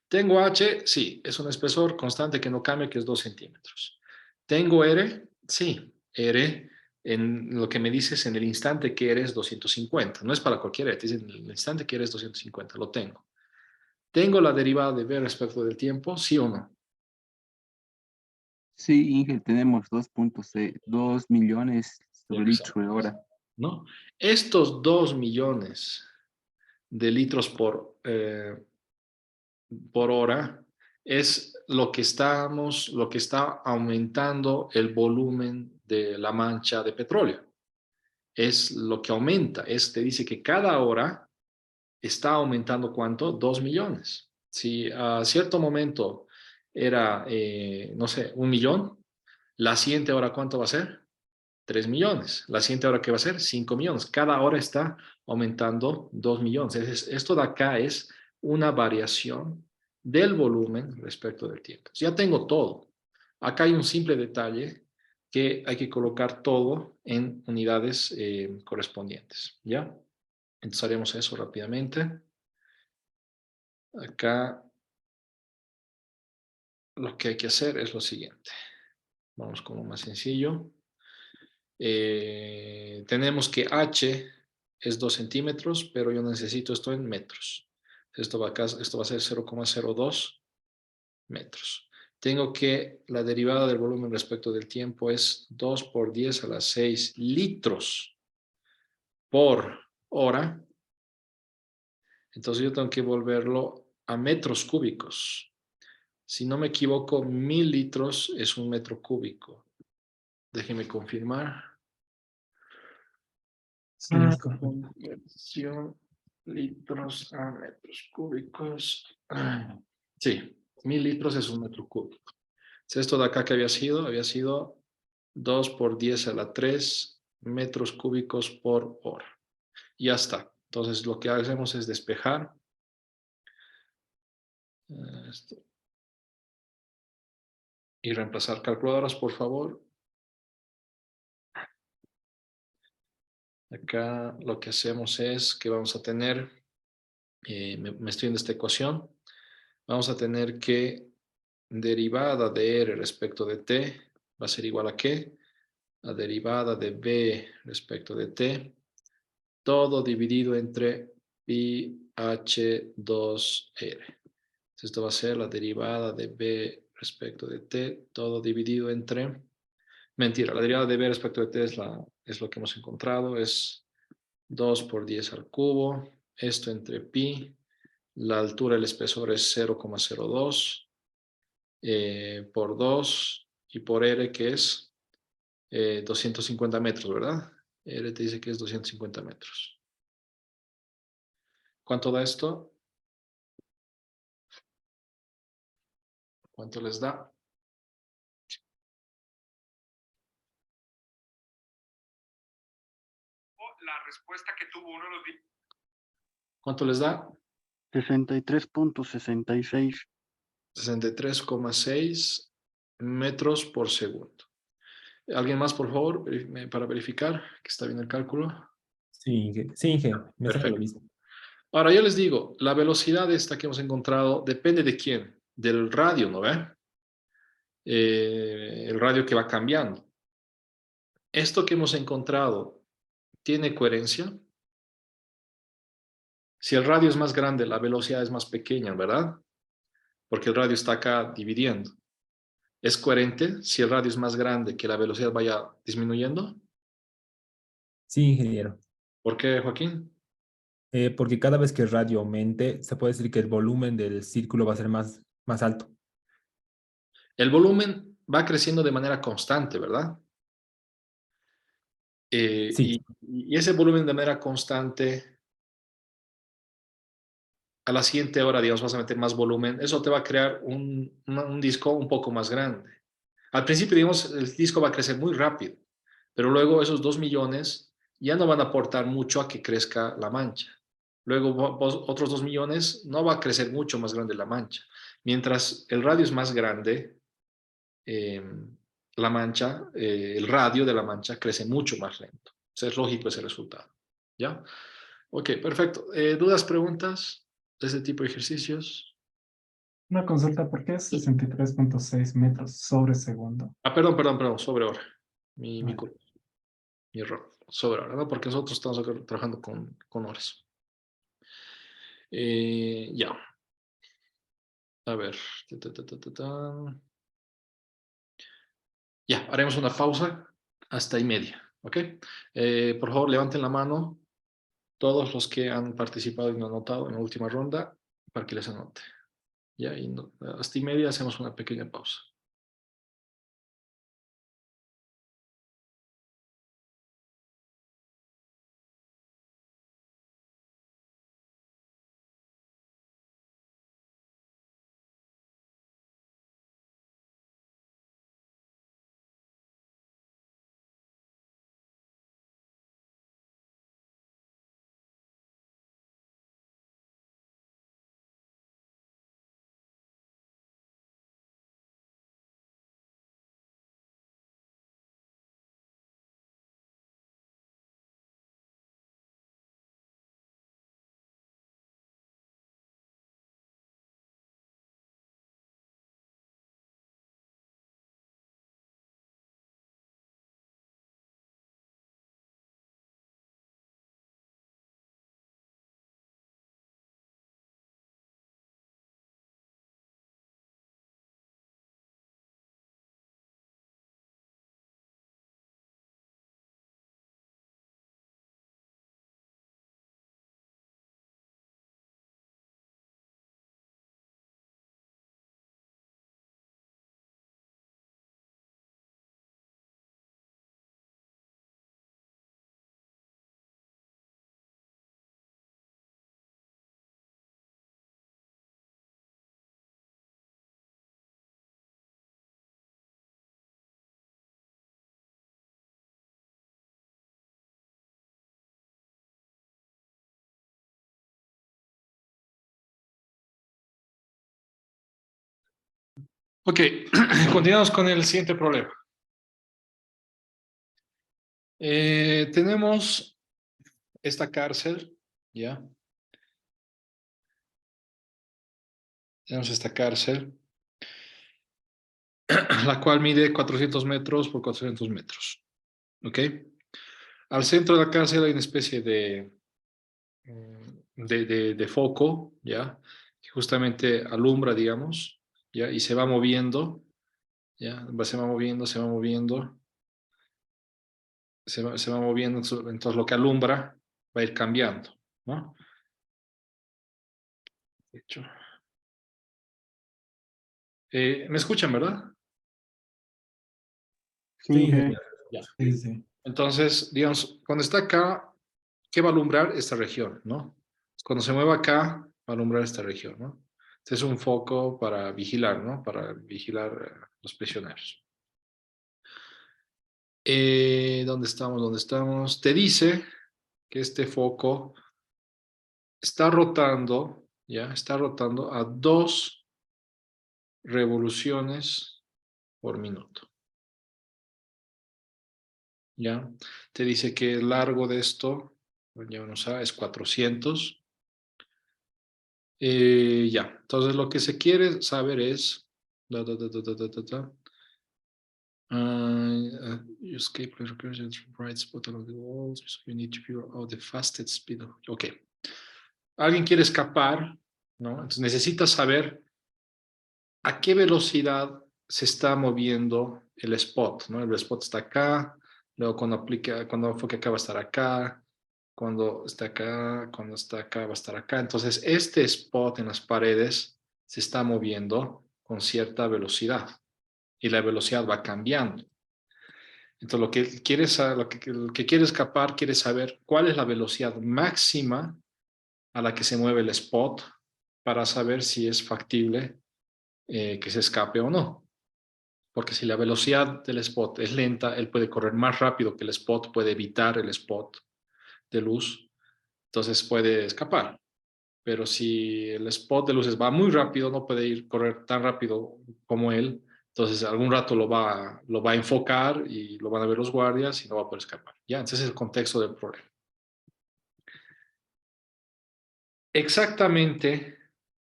Tengo H, sí, es un espesor constante que no cambia, que es 2 centímetros. Tengo R, sí, R, en lo que me dices en el instante que eres 250. No es para cualquiera, te dicen en el instante que eres 250, lo tengo. ¿Tengo la derivada de V respecto del tiempo? ¿Sí o no? Sí, Inge, tenemos 2 millones sobre litro de Exacto. hora. ¿No? Estos 2 millones de litros por hora es lo que está aumentando el volumen de la mancha de petróleo. Es lo que aumenta. Te dice que cada hora está aumentando ¿cuánto? 2 millones. Si a cierto momento era, no sé, 1 millón, la siguiente hora ¿cuánto va a ser? 3 millones. La siguiente hora ¿qué va a ser? 5 millones. Cada hora está aumentando 2 millones. Esto de acá es una variación del volumen respecto del tiempo. Ya tengo todo. Acá hay un simple detalle que hay que colocar todo en unidades correspondientes. ¿Ya? Entonces haremos eso rápidamente. Acá lo que hay que hacer es lo siguiente. Vamos con lo más sencillo. Tenemos que H es 2 centímetros, pero yo necesito esto en metros. Esto va a ser 0,02 metros. Tengo que la derivada del volumen respecto del tiempo es 2 por 10 a la 6 litros por hora. Entonces yo tengo que volverlo a metros cúbicos. Si no me equivoco, 1000 litros es un metro cúbico. Déjeme confirmar. Sí, es correcto. Conversión litros a metros cúbicos. Sí, 1000 litros es un metro cúbico. Esto de acá que había sido 2 por 10 a la 3 metros cúbicos por hora. Y ya está. Entonces lo que hacemos es despejar. Esto. Y reemplazar calculadoras, por favor. Acá lo que hacemos es que vamos a tener, me estoy en esta ecuación, vamos a tener que derivada de R respecto de T va a ser igual a ¿qué? La derivada de B respecto de T, todo dividido entre pi h 2R. Esto va a ser la derivada de b respecto de t, todo dividido entre... Mentira, la derivada de b respecto de t es lo que hemos encontrado, es 2 por 10 al cubo, esto entre pi, la altura del espesor es 0,02 por 2 y por r que es 250 metros, ¿verdad? R te dice que es 250 metros. ¿Cuánto da esto? ¿Cuánto les da? La respuesta que tuvo uno de los... ¿Cuánto les da? 63.66. 63,6 metros por segundo. ¿Alguien más, por favor, para verificar que está bien el cálculo? Sí, sí, Inge, me sale lo Perfecto. mismo. Ahora, yo les digo, la velocidad esta que hemos encontrado depende de quién, del radio, ¿no ve? El radio que va cambiando. Esto que hemos encontrado, ¿tiene coherencia? Si el radio es más grande, la velocidad es más pequeña, ¿verdad? Porque el radio está acá dividiendo. ¿Es coherente si el radio es más grande que la velocidad vaya disminuyendo? Sí, ingeniero. ¿Por qué, Joaquín? Porque cada vez que el radio aumente, se puede decir que el volumen del círculo va a ser más alto. El volumen va creciendo de manera constante, ¿verdad? Sí. Y ese volumen de manera constante, a la siguiente hora, digamos, vas a meter más volumen, eso te va a crear un disco un poco más grande. Al principio, digamos, el disco va a crecer muy rápido, pero luego esos 2 millones ya no van a aportar mucho a que crezca la mancha. Luego otros 2 millones no va a crecer mucho más grande la mancha. Mientras el radio es más grande, la mancha, el radio de la mancha crece mucho más lento. O sea, es lógico ese resultado. ¿Ya? Ok, perfecto. ¿Dudas, preguntas de este tipo de ejercicios? Una consulta, ¿por qué es 63.6 metros sobre segundo? Ah, perdón, sobre hora. Mi Ah, culpa. Mi error. Sobre hora, ¿no? Porque nosotros estamos acá trabajando con horas. Ya. A ver. Ya, haremos una pausa hasta y media. ¿Ok? Por favor, levanten la mano todos los que han participado y no anotado en la última ronda para que les anote. Ya, y hasta y media hacemos una pequeña pausa. Ok, continuamos con el siguiente problema. Tenemos esta cárcel, ¿ya? Tenemos esta cárcel, la cual mide 400 metros por 400 metros, ¿ok? Al centro de la cárcel hay una especie de foco, ¿ya? Que justamente alumbra, digamos, ¿ya? Y se va moviendo, ¿ya? Se va moviendo, se va moviendo, se va moviendo, entonces lo que alumbra va a ir cambiando, ¿no? De hecho. ¿Me escuchan, verdad? Sí, Sí, jefe. Ya. Sí, sí. Entonces, digamos, cuando está acá, ¿qué va a alumbrar? Esta región, ¿no? Cuando se mueva acá, va a alumbrar esta región, ¿no? Este es un foco para vigilar, ¿no? Para vigilar los prisioneros. ¿Dónde estamos? ¿Dónde estamos? Te dice que este foco está rotando, ¿ya? Está rotando a 2 revoluciones por minuto. ¿Ya? Te dice que el largo de esto, ya uno sabe, es 400. Ya, entonces lo que se quiere saber es... you escape the recursion bright spot along the walls, so you need to figure out the fastest speed. Ok. Alguien quiere escapar, ¿no? Entonces necesita saber a qué velocidad se está moviendo el spot, ¿no? El spot está acá, luego cuando enfoque acá va a estar acá, cuando está acá va a estar acá. Entonces este spot en las paredes se está moviendo con cierta velocidad y la velocidad va cambiando. Entonces lo que quiere escapar quiere saber cuál es la velocidad máxima a la que se mueve el spot para saber si es factible que se escape o no. Porque si la velocidad del spot es lenta, él puede correr más rápido que el spot, puede evitar el spot de luz, entonces puede escapar. Pero si el spot de luces va muy rápido, no puede correr tan rápido como él, entonces algún rato lo va a enfocar y lo van a ver los guardias y no va a poder escapar. ¿Ya? Entonces es el contexto del problema. Exactamente,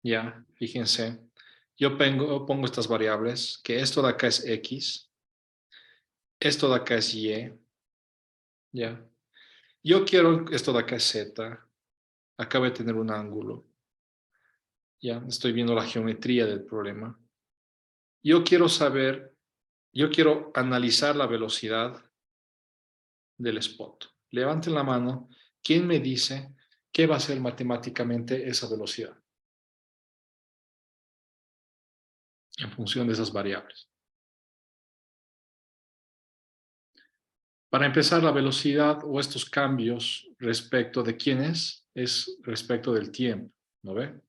ya, fíjense, yo pongo estas variables, que esto de acá es X, esto de acá es Y, ya. Yo quiero, esto de acá es Z, acá voy a tener un ángulo, ya, estoy viendo la geometría del problema. Yo quiero analizar la velocidad del spot. Levanten la mano, ¿quién me dice qué va a ser matemáticamente esa velocidad? En función de esas variables. Para empezar, la velocidad o estos cambios respecto de quién es respecto del tiempo, ¿no ve?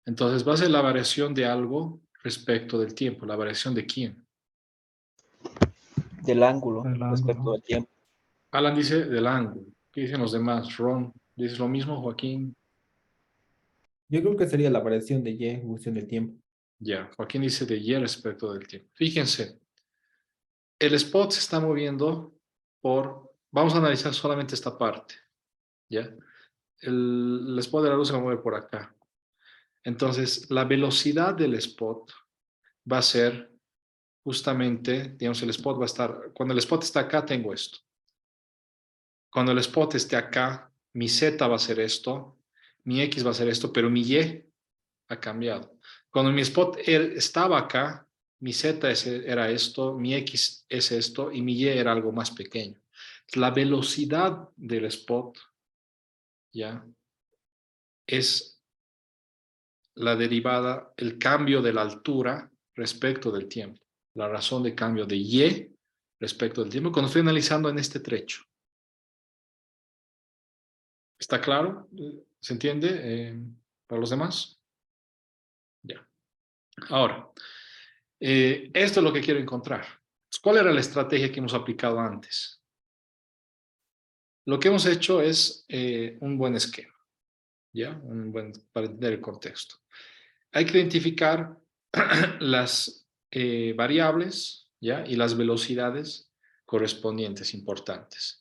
Entonces va a ser la variación de algo respecto del tiempo. ¿La variación de quién? Del ángulo Del respecto ángulo. al tiempo. Alan dice del ángulo. ¿Qué dicen los demás? Ron, ¿dices lo mismo, Joaquín? Yo creo que sería la variación de Y en función del tiempo. Ya, Joaquín dice de Y respecto del tiempo. Fíjense, el spot se está moviendo vamos a analizar solamente esta parte, ¿ya? El spot de la luz se mueve por acá. Entonces, la velocidad del spot va a ser justamente, digamos, el spot va a estar, cuando el spot está acá, tengo esto. Cuando el spot esté acá, mi Z va a ser esto, mi X va a ser esto, pero mi Y ha cambiado. Cuando mi spot estaba acá, mi Z era esto, mi X es esto y mi Y era algo más pequeño. La velocidad del spot ya es la derivada, el cambio de la altura respecto del tiempo. La razón de cambio de Y respecto del tiempo cuando estoy analizando en este trecho. ¿Está claro? ¿Se entiende para los demás? Ya. Ahora, esto es lo que quiero encontrar. ¿Cuál era la estrategia que hemos aplicado antes? Lo que hemos hecho es un buen esquema, ¿ya? Para entender el contexto. Hay que identificar las variables, ¿ya? Y las velocidades correspondientes importantes.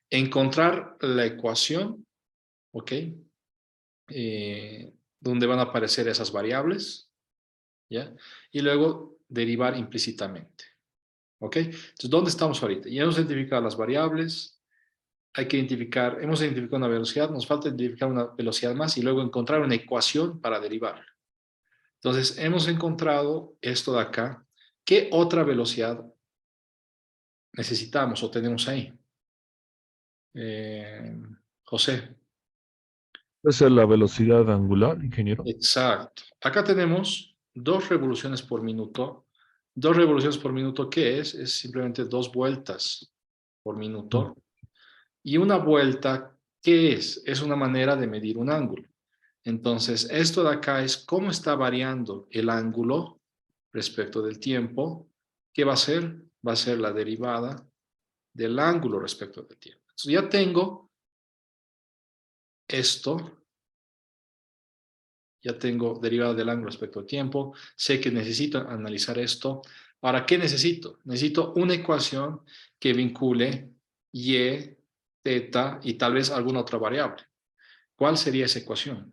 Encontrar la ecuación, ¿ok? Donde van a aparecer esas variables, ¿ya? Y luego derivar implícitamente, ¿ok? Entonces, ¿dónde estamos ahorita? Ya hemos identificado las variables, hay que identificar, hemos identificado una velocidad, nos falta identificar una velocidad más y luego encontrar una ecuación para derivarla. Entonces, hemos encontrado esto de acá. ¿Qué otra velocidad necesitamos o tenemos ahí? José. Esa es la velocidad angular, ingeniero. Exacto. Acá tenemos 2 revoluciones por minuto. 2 revoluciones por minuto, ¿qué es? Es simplemente 2 vueltas por minuto. Y una vuelta, ¿qué es? Es una manera de medir un ángulo. Entonces, esto de acá es cómo está variando el ángulo respecto del tiempo. ¿Qué va a ser? Va a ser la derivada del ángulo respecto del tiempo. Entonces, ya tengo esto. Ya tengo derivada del ángulo respecto al tiempo. Sé que necesito analizar esto. Ahora, ¿qué necesito? Necesito una ecuación que vincule y, teta y tal vez alguna otra variable. ¿Cuál sería esa ecuación?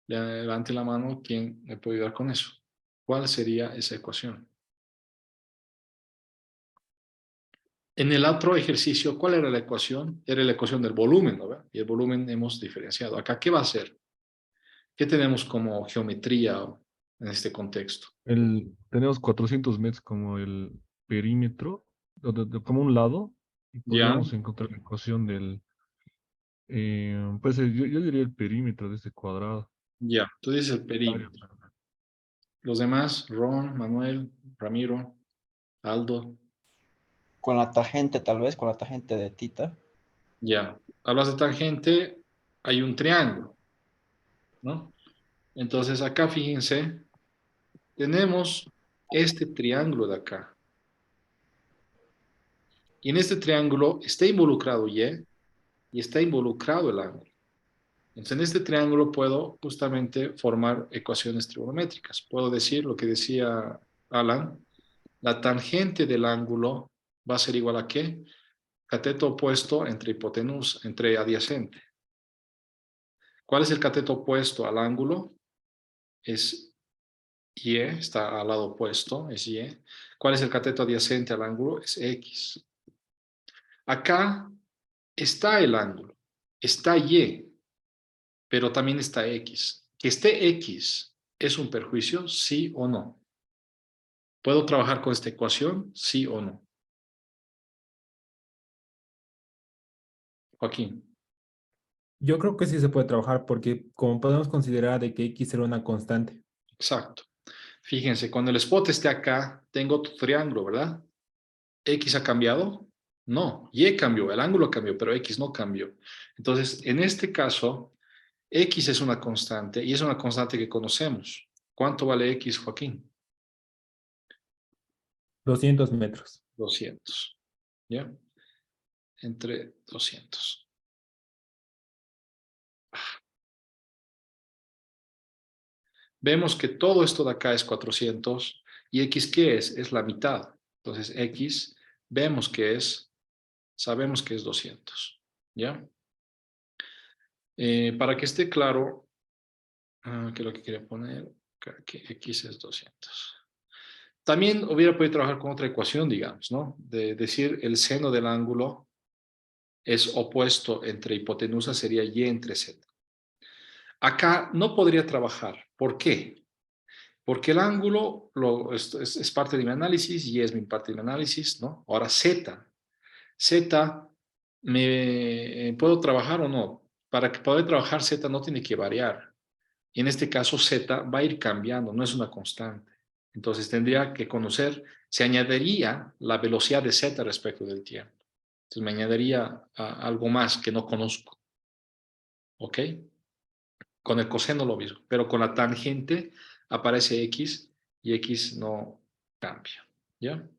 Levante la mano quien me puede ayudar con eso. ¿Cuál sería esa ecuación? En el otro ejercicio, ¿cuál era la ecuación? Era la ecuación del volumen, ¿no? Y el volumen hemos diferenciado. Acá, ¿qué va a ser? ¿Qué tenemos como geometría en este contexto? Tenemos 400 metros como el perímetro, como un lado, y ¿Ya? podríamos encontrar la ecuación del, pues yo diría el perímetro de este cuadrado. Ya, tú dices el perímetro. Los demás, Ron, Manuel, Ramiro, Aldo. Con la tangente, tal vez, con la tangente de tita. Ya, hablas de tangente, hay un triángulo, ¿no? Entonces acá, fíjense, tenemos este triángulo de acá. Y en este triángulo está involucrado y está involucrado el ángulo. Entonces en este triángulo puedo justamente formar ecuaciones trigonométricas. Puedo decir lo que decía Alan, la tangente del ángulo va a ser igual a ¿qué? Cateto opuesto entre hipotenusa, entre adyacente. ¿Cuál es el cateto opuesto al ángulo? Es Y, está al lado opuesto, es Y. ¿Cuál es el cateto adyacente al ángulo? Es X. Acá está el ángulo, está Y, pero también está X. Que esté X, ¿es un perjuicio? ¿Sí o no? ¿Puedo trabajar con esta ecuación? ¿Sí o no? Joaquín. Yo creo que sí se puede trabajar porque como podemos considerar de que X era una constante. Exacto. Fíjense, cuando el spot esté acá, tengo otro triángulo, ¿verdad? ¿X ha cambiado? No, Y cambió, el ángulo cambió, pero X no cambió. Entonces, en este caso, X es una constante y es una constante que conocemos. ¿Cuánto vale X, Joaquín? 200 metros. 200. ¿Ya? Entre 200. Vemos que todo esto de acá es 400 y X, ¿qué es? Es la mitad. Entonces, X, vemos que es, sabemos que es 200. ¿Ya? Para que esté claro, que lo que quería poner, que X es 200. También hubiera podido trabajar con otra ecuación, digamos, ¿no? De decir el seno del ángulo es opuesto entre hipotenusa, sería Y entre Z. Acá no podría trabajar. ¿Por qué? Porque el ángulo es parte de mi análisis, Y es mi parte de mi análisis, ¿no? Ahora Z. Z, ¿puedo trabajar o no? Para que poder trabajar Z no tiene que variar. Y en este caso Z va a ir cambiando, no es una constante. Entonces tendría que conocer, se añadiría la velocidad de Z respecto del tiempo. Entonces me añadiría algo más que no conozco. ¿Ok? Con el coseno lo mismo, pero con la tangente aparece X y X no cambia. ¿Ya?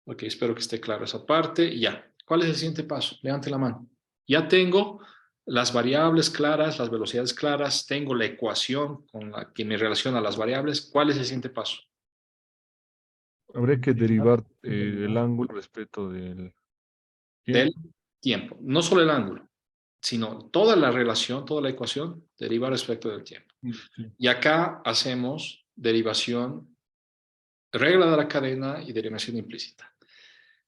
Ok, espero que esté claro esa parte. Y ya. ¿Cuál es el siguiente paso? Levante la mano. Ya tengo las variables claras, las velocidades claras, tengo la ecuación con la que me relaciona las variables. ¿Cuál es el siguiente paso? Habría que derivar el ángulo respecto del Del tiempo. tiempo. No solo el ángulo, sino toda la relación, toda la ecuación deriva respecto del tiempo. Sí. Y acá hacemos derivación, regla de la cadena y derivación implícita.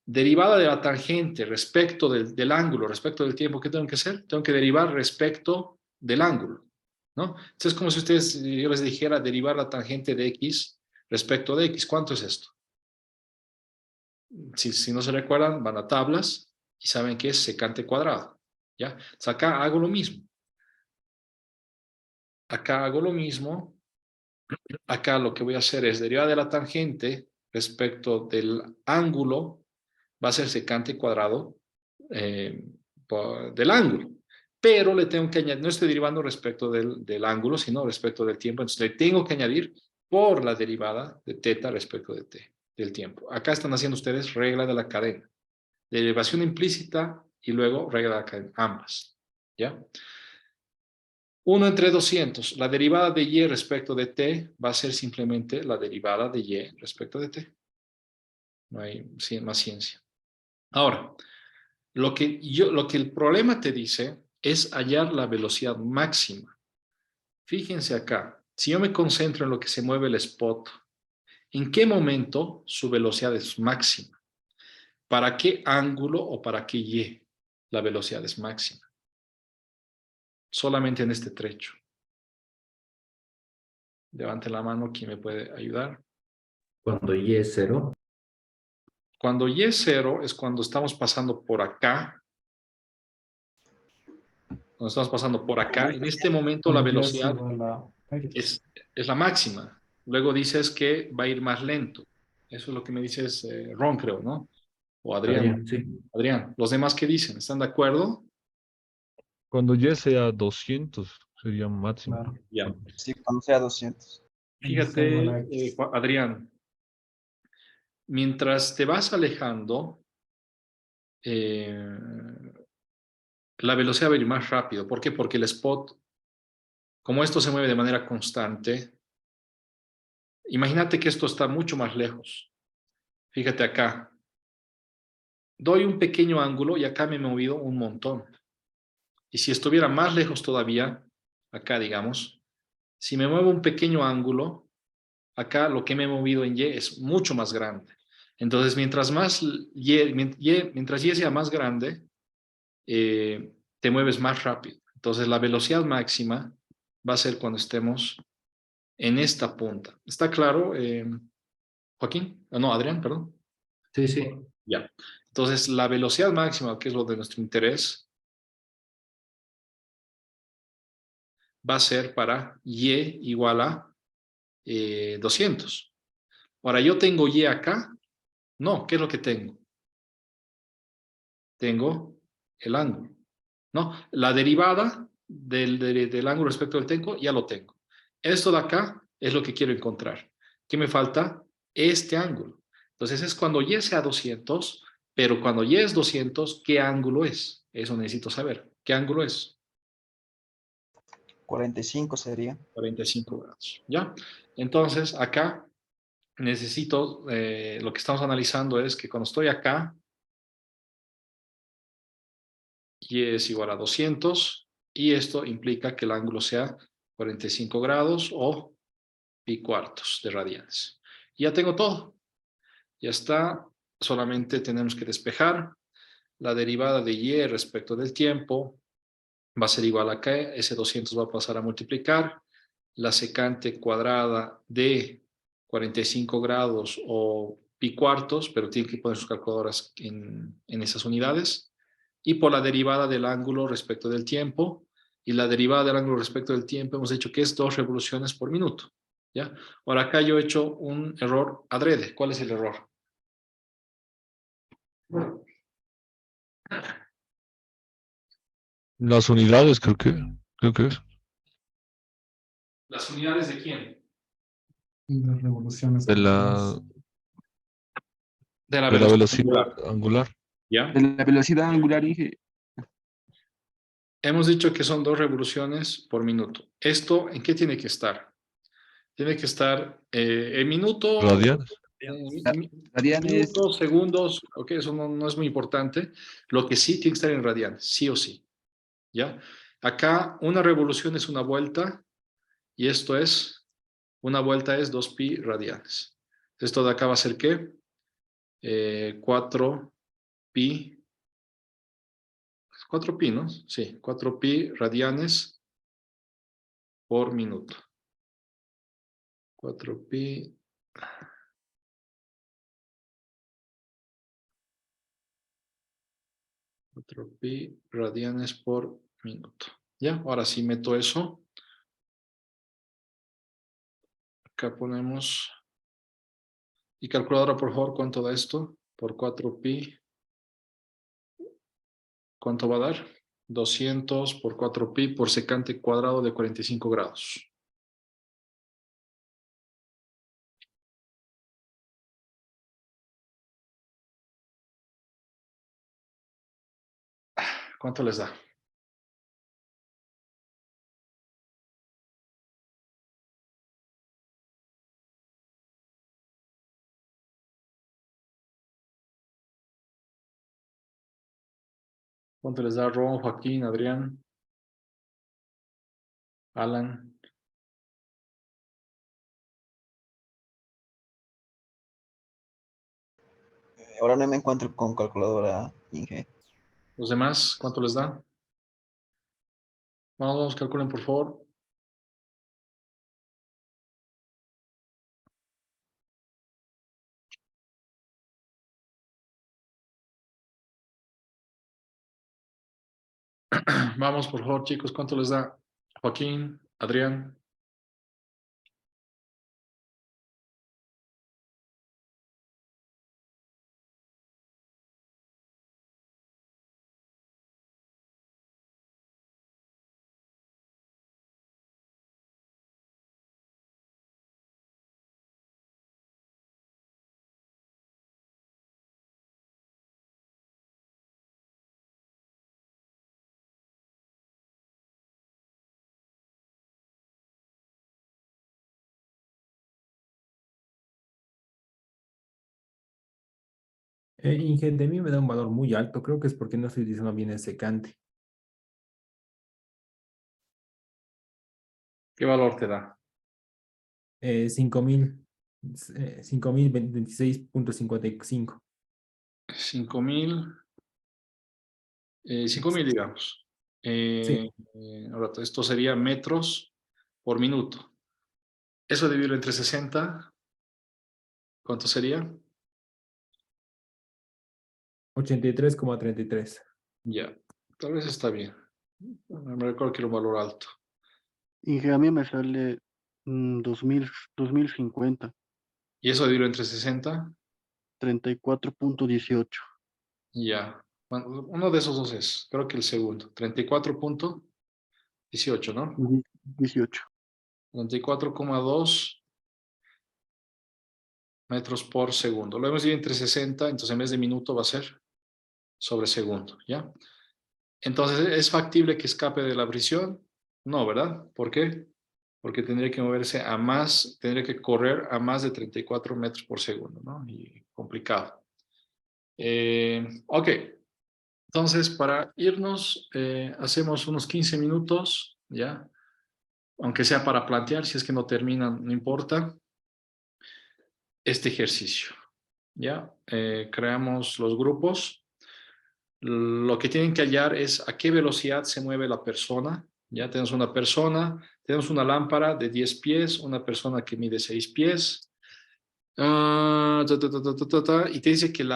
Derivada de la tangente respecto del ángulo, respecto del tiempo, ¿qué tengo que hacer? Tengo que derivar respecto del ángulo, ¿no? Entonces es como si yo les dijera derivar la tangente de x respecto de x. ¿Cuánto es esto? Si no se recuerdan, van a tablas y saben que es secante cuadrado, ¿ya? Entonces acá hago lo mismo. Acá hago lo mismo. Acá lo que voy a hacer es derivar de la tangente respecto del ángulo, va a ser secante cuadrado del ángulo. Pero le tengo que añadir, no estoy derivando respecto del ángulo, sino respecto del tiempo. Entonces le tengo que añadir por la derivada de teta respecto de t, del tiempo. Acá están haciendo ustedes regla de la cadena. Derivación implícita y luego regla de la cadena, ambas. ¿Ya? 1 entre 200. La derivada de y respecto de t va a ser simplemente la derivada de y respecto de t. No hay más ciencia. Ahora, lo que el problema te dice es hallar la velocidad máxima. Fíjense acá, si yo me concentro en lo que se mueve el spot, ¿en qué momento su velocidad es máxima? ¿Para qué ángulo o para qué y la velocidad es máxima? Solamente en este trecho. Levante la mano, ¿quién me puede ayudar? Cuando y es 0. Cuando y es 0 es cuando estamos pasando por acá. Cuando estamos pasando por acá, en este momento la velocidad es la máxima. Luego dices que va a ir más lento. Eso es lo que me dices Ron, creo, ¿no? O Adrián. Sí. Adrián, ¿los demás qué dicen? ¿Están de acuerdo? Cuando y sea 200 sería máximo. Claro. Ya. Sí, cuando sea 200. Fíjate, Adrián, mientras te vas alejando, la velocidad va a ir más rápido. ¿Por qué? Porque el spot, como esto se mueve de manera constante, imagínate que esto está mucho más lejos. Fíjate acá. Doy un pequeño ángulo y acá me he movido un montón. Y si estuviera más lejos todavía, acá digamos, si me muevo un pequeño ángulo, acá lo que me he movido en Y es mucho más grande. Entonces, mientras Y sea más grande, te mueves más rápido. Entonces, la velocidad máxima va a ser cuando estemos en esta punta. ¿Está claro, Joaquín? No, Adrián, perdón. Sí, sí. Ya. Entonces, la velocidad máxima, que es lo de nuestro interés, va a ser para Y igual a 200. Ahora, ¿yo tengo Y acá? No, ¿qué es lo que tengo? Tengo el ángulo. ¿No? La derivada del ángulo respecto del tiempo ya lo tengo. Esto de acá es lo que quiero encontrar. ¿Qué me falta? Este ángulo. Entonces es cuando Y sea 200, pero cuando Y es 200, ¿qué ángulo es? Eso necesito saber. ¿Qué ángulo es? 45 sería. 45 grados. ¿Ya? Entonces acá necesito, lo que estamos analizando es que cuando estoy acá, Y es igual a 200 y esto implica que el ángulo sea 45 grados o pi cuartos de radianes. Y ya tengo todo. Ya está. Solamente tenemos que despejar. La derivada de Y respecto del tiempo va a ser igual a que ese 200 va a pasar a multiplicar. La secante cuadrada de 45 grados o pi cuartos, pero tienen que poner sus calculadoras en esas unidades. Y por la derivada del ángulo respecto del tiempo. Y la derivada del ángulo respecto del tiempo hemos dicho que es 2 revoluciones por minuto. ¿Ya? Ahora acá yo he hecho un error adrede. ¿Cuál es el error? Las unidades creo que es. ¿Las unidades de quién? De revoluciones. De la velocidad velocidad angular. ¿Ya? De la velocidad angular, dije. Hemos dicho que son 2 revoluciones por minuto. ¿Esto en qué tiene que estar? Tiene que estar en minuto, Radianes. Radianes. minutos, segundos, ok, eso no es muy importante. Lo que sí tiene que estar en radianes, sí o sí. ¿Ya? Acá una revolución es una vuelta y esto es, una vuelta es 2pi radianes. Esto de acá va a ser ¿qué? 4pi, 4pi, ¿no? Sí, 4pi radianes por minuto. 4pi. Pi radianes por minuto. Ya, ahora sí meto eso. Acá ponemos. Y calculadora, por favor, ¿cuánto da esto? Por 4pi. ¿Cuánto va a dar? 200 por 4pi por secante cuadrado de 45 grados. ¿Cuánto les da? ¿Cuánto les da Ron, Joaquín, Adrián, Alan? Ahora no me encuentro con calculadora, Inge. ¿Los demás? ¿Cuánto les da? Vamos, calculen, por favor. Vamos, por favor, chicos, ¿cuánto les da? Joaquín, Adrián. Inge, de mí me da un valor muy alto. Creo que es porque no estoy diciendo bien el secante. ¿Qué valor te da? 5.000, 5.026.55. 5.000. 5.000, digamos. Sí. Ahora, esto sería metros por minuto. Eso dividido entre 60, ¿cuánto sería? 83,33. Ya, tal vez está bien. Me recuerdo que era un valor alto. Inge, a mí me sale 2050, ¿Y eso dividido entre 60? 34.18. Ya. Bueno, uno de esos dos es, creo que el segundo. 34.18, ¿no? 18. 34,2 metros por segundo. Lo hemos dividido entre 60, entonces en vez de minuto va a ser sobre segundo, ¿ya? Entonces, ¿es factible que escape de la prisión? No, ¿verdad? ¿Por qué? Porque tendría que moverse a más, tendría que correr a más de 34 metros por segundo, ¿no? Y complicado. Ok. Entonces, para irnos, hacemos unos 15 minutos, ¿ya? Aunque sea para plantear, si es que no terminan, no importa. Este ejercicio, ¿ya? Creamos los grupos. Lo que tienen que hallar es a qué velocidad se mueve la persona. Ya tenemos una persona, tenemos una lámpara de 10 pies, una persona que mide 6 pies. Y te dice que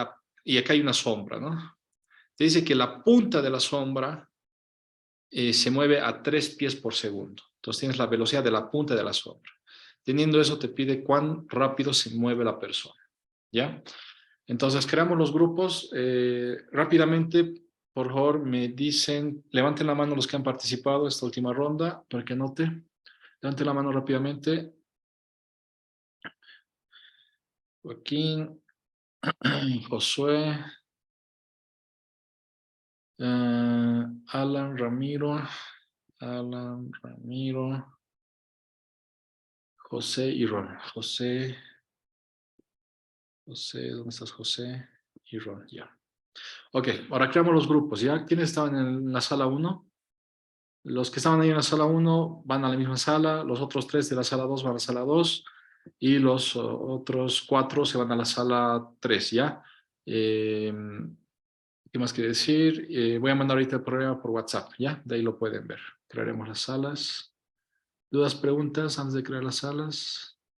y acá hay una sombra, ¿no? Te dice que la punta de la sombra se mueve a 3 pies por segundo. Entonces tienes la velocidad de la punta de la sombra. Teniendo eso te pide cuán rápido se mueve la persona, ¿ya? Entonces creamos los grupos. Rápidamente, por favor, me dicen, levanten la mano los que han participado esta última ronda, para que anote. Levanten la mano rápidamente. Joaquín, Josué, Alan Ramiro, José y Ron. José, ¿dónde estás, José? Y Ron, ya. Ok, ahora creamos los grupos, ¿ya? ¿Quiénes estaban en la sala 1? Los que estaban ahí en la sala 1 van a la misma sala, los otros 3 de la sala 2 van a la sala 2 y los otros 4 se van a la sala 3, ¿ya? ¿Qué más quiere decir? Voy a mandar ahorita el programa por WhatsApp, ¿ya? De ahí lo pueden ver. Crearemos las salas. ¿Dudas, preguntas antes de crear las salas?